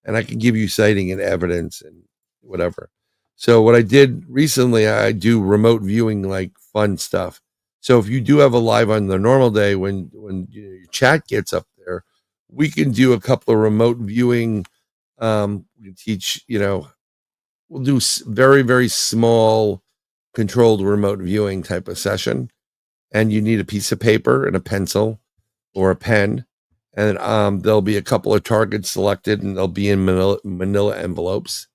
And I can give you citing and evidence and whatever. So what I did recently, I do remote viewing, like fun stuff. So if you do have a live on the normal day, when your chat gets up there, we can do a couple of remote viewing. We can teach, we'll do very, very small controlled remote viewing type of session. And you need a piece of paper and a pencil or a pen. And there'll be a couple of targets selected, and they'll be in manila envelopes.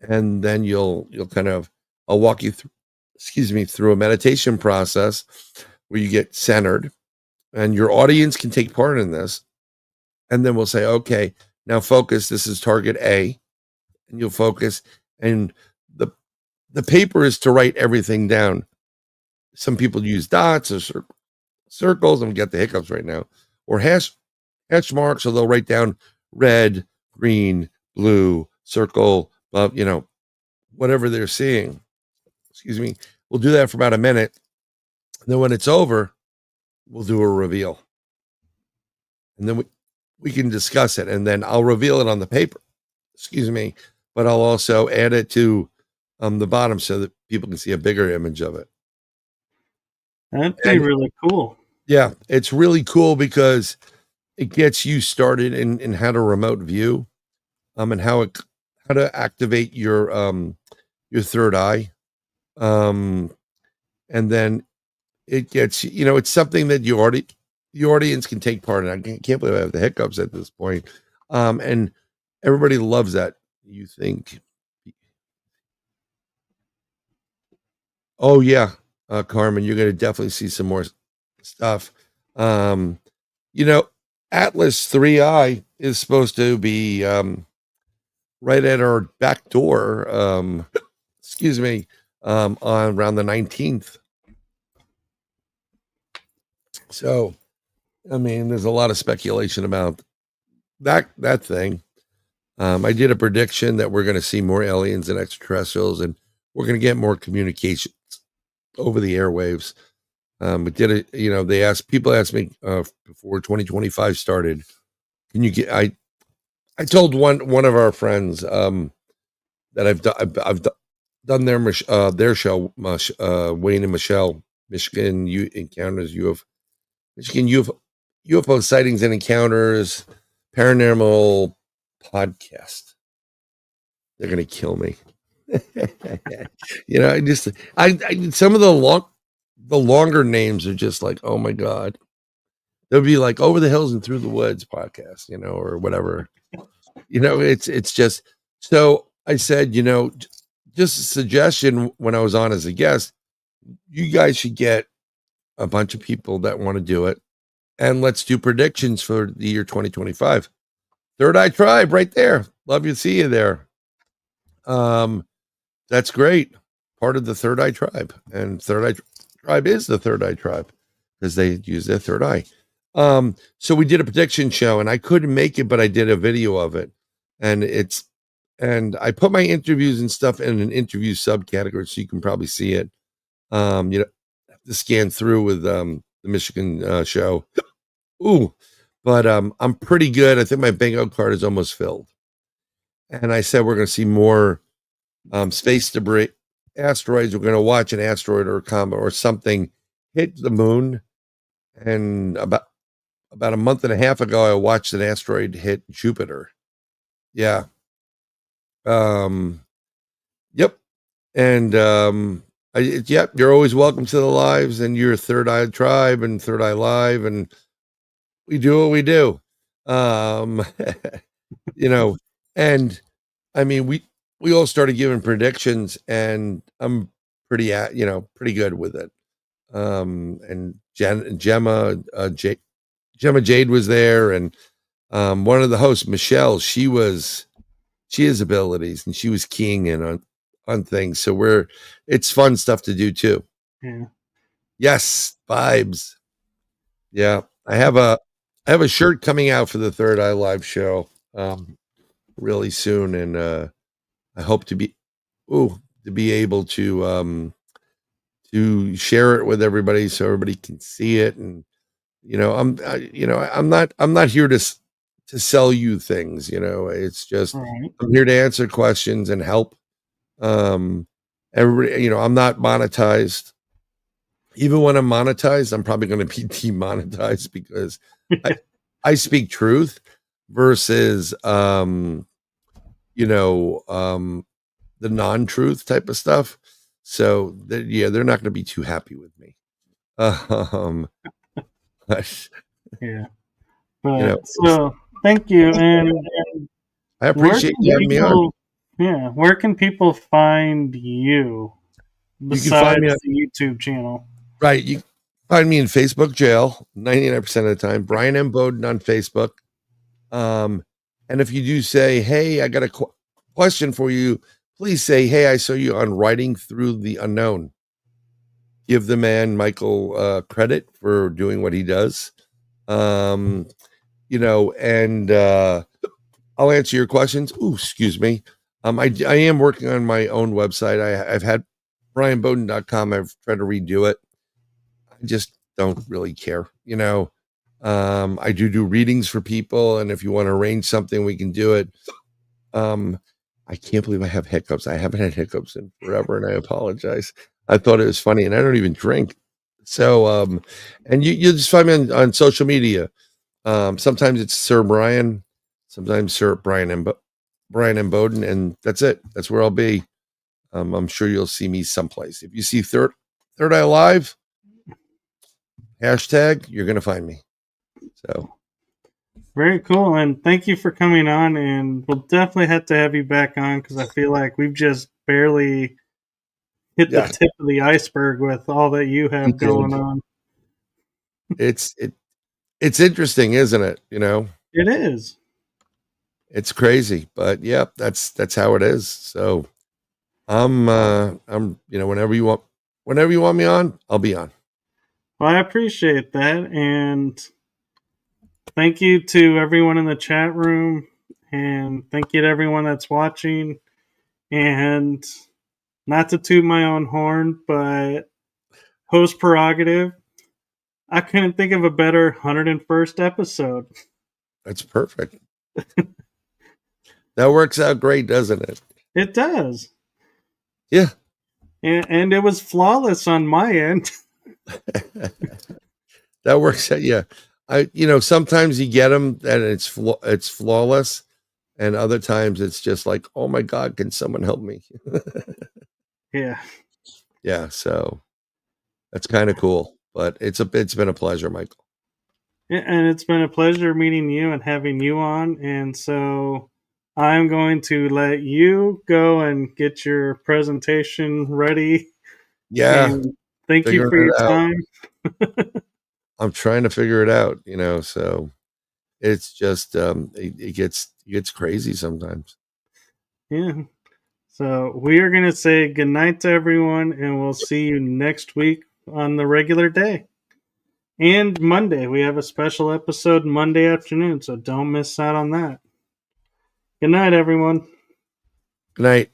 And then you'll I'll walk you through a meditation process where you get centered, and your audience can take part in this. And then we'll say, okay, now focus. This is target A, and you'll focus. And the paper is to write everything down. Some people use dots or circles. I'm get the hiccups right now, or hash marks. So they'll write down red, green, blue, circle, whatever they're seeing. Excuse me. We'll do that for about a minute. And then when it's over, we'll do a reveal. And then we can discuss it. And then I'll reveal it on the paper. excuse me, but I'll also add it to the bottom so that people can see a bigger image of it. That'd be And really cool. yeah, it's really cool because it gets you started in how to remote view, and how to activate your third eye, and then it gets, it's something that the audience can take part in. I can't believe I have the hiccups at this point, and everybody loves that. You think, oh yeah, Carmen, you're going to definitely see some more stuff. Um, you know, Atlas 3i is supposed to be right at our back door. Excuse me, on around the 19th. So, I mean, there's a lot of speculation about that thing. I did a prediction that we're going to see more aliens and extraterrestrials, and we're going to get more communications over the airwaves. We did it. People asked me before 2025 started, can you get? I told one of our friends that I've done their show, Wayne and Michelle, Michigan Encounters Michigan UFO sightings and encounters paranormal podcast. They're gonna kill me. I some of the longer names are just like, oh my god. They'll be like Over the Hills and Through the Woods podcast, or whatever. It's just, so I said, just a suggestion when I was on as a guest, you guys should get a bunch of people that want to do it, and let's do predictions for the year 2025. Third Eye Tribe right there. Love to see you there. That's great. Part of the Third Eye Tribe, and Third Eye Tribe is the Third Eye Tribe because they use their third eye. So we did a prediction show, and I couldn't make it, but I did a video of it, and I put my interviews and stuff in an interview subcategory, so you can probably see it. Have to scan through with the Michigan show. Ooh, but I'm pretty good. I think my bingo card is almost filled. And I said we're going to see more space debris, asteroids. We're going to watch an asteroid or a comet or something hit the moon. And about a month and a half ago, I watched an asteroid hit Jupiter. Yeah. Yep. And you're always welcome to the lives, and you're Third Eye Tribe and Third Eye Live, and we do what we do. And I mean, we all started giving predictions, and I'm pretty good with it. And Gemma Jade was there, and one of the hosts, Michelle, she has abilities, and she was keying in on things. So it's fun stuff to do too. Yeah. Yes, vibes. Yeah, I have a shirt coming out for the Third Eye Live show really soon, and I hope to be able to share it with everybody so everybody can see it. And I'm not here to sell you things. It's just Right. I'm here to answer questions and help. Everybody, I'm not monetized. Even when I'm monetized, I'm probably going to be demonetized because I speak truth versus the non-truth type of stuff. So they're not going to be too happy with me. Yeah. But so thank you, and I appreciate you having me on. Yeah, where can people find you besides the YouTube channel? Right, you can find me in Facebook jail 99% of the time. Bryan M. Bowden on Facebook. And if you do say, "Hey, I got a question for you," please say, "Hey, I saw you on Writing Through the Unknown." Give the man Michael credit for doing what he does. And I'll answer your questions. Ooh, excuse me. I am working on my own website. I've had BryanBowden.com. I've tried to redo it. I just don't really care. I do readings for people, and if you want to arrange something, we can do it. I can't believe I have hiccups. I haven't had hiccups in forever, and I apologize. I thought it was funny, and I don't even drink. So, and you just find me on social media. Sometimes it's Sir Bryan, sometimes Sir Bryan M. Bowden, and that's it. That's where I'll be. I'm sure you'll see me someplace. If you see Third Eye Live hashtag, you're gonna find me. So Very cool, and thank you for coming on. And we'll definitely have to have you back on because I feel like we've just barely hit the yeah, tip of the iceberg with all that you have going on. it's interesting, isn't it? You know, It is. it's crazy, but yeah, that's how it is. So I'm whenever you want me on, I'll be on. Well, I appreciate that, and thank you to everyone in the chat room, and thank you to everyone that's watching. And not to toot my own horn, but host prerogative. I couldn't think of a better 101st episode. That's perfect. That works out great, doesn't it? It does. Yeah. And it was flawless on my end. That works out. Yeah. Sometimes you get them and it's flawless. And other times it's just like, oh my God, can someone help me? Yeah. Yeah. So that's kind of cool, but it's been a pleasure, Michael. And it's been a pleasure meeting you and having you on. And so I'm going to let you go and get your presentation ready. Yeah. And thank you for your time. I'm trying to figure it out, so it's just, it gets crazy sometimes. Yeah. So we are going to say goodnight to everyone, and we'll see you next week on the regular day. And Monday, we have a special episode Monday afternoon, so don't miss out on that. Good night, everyone. Good night.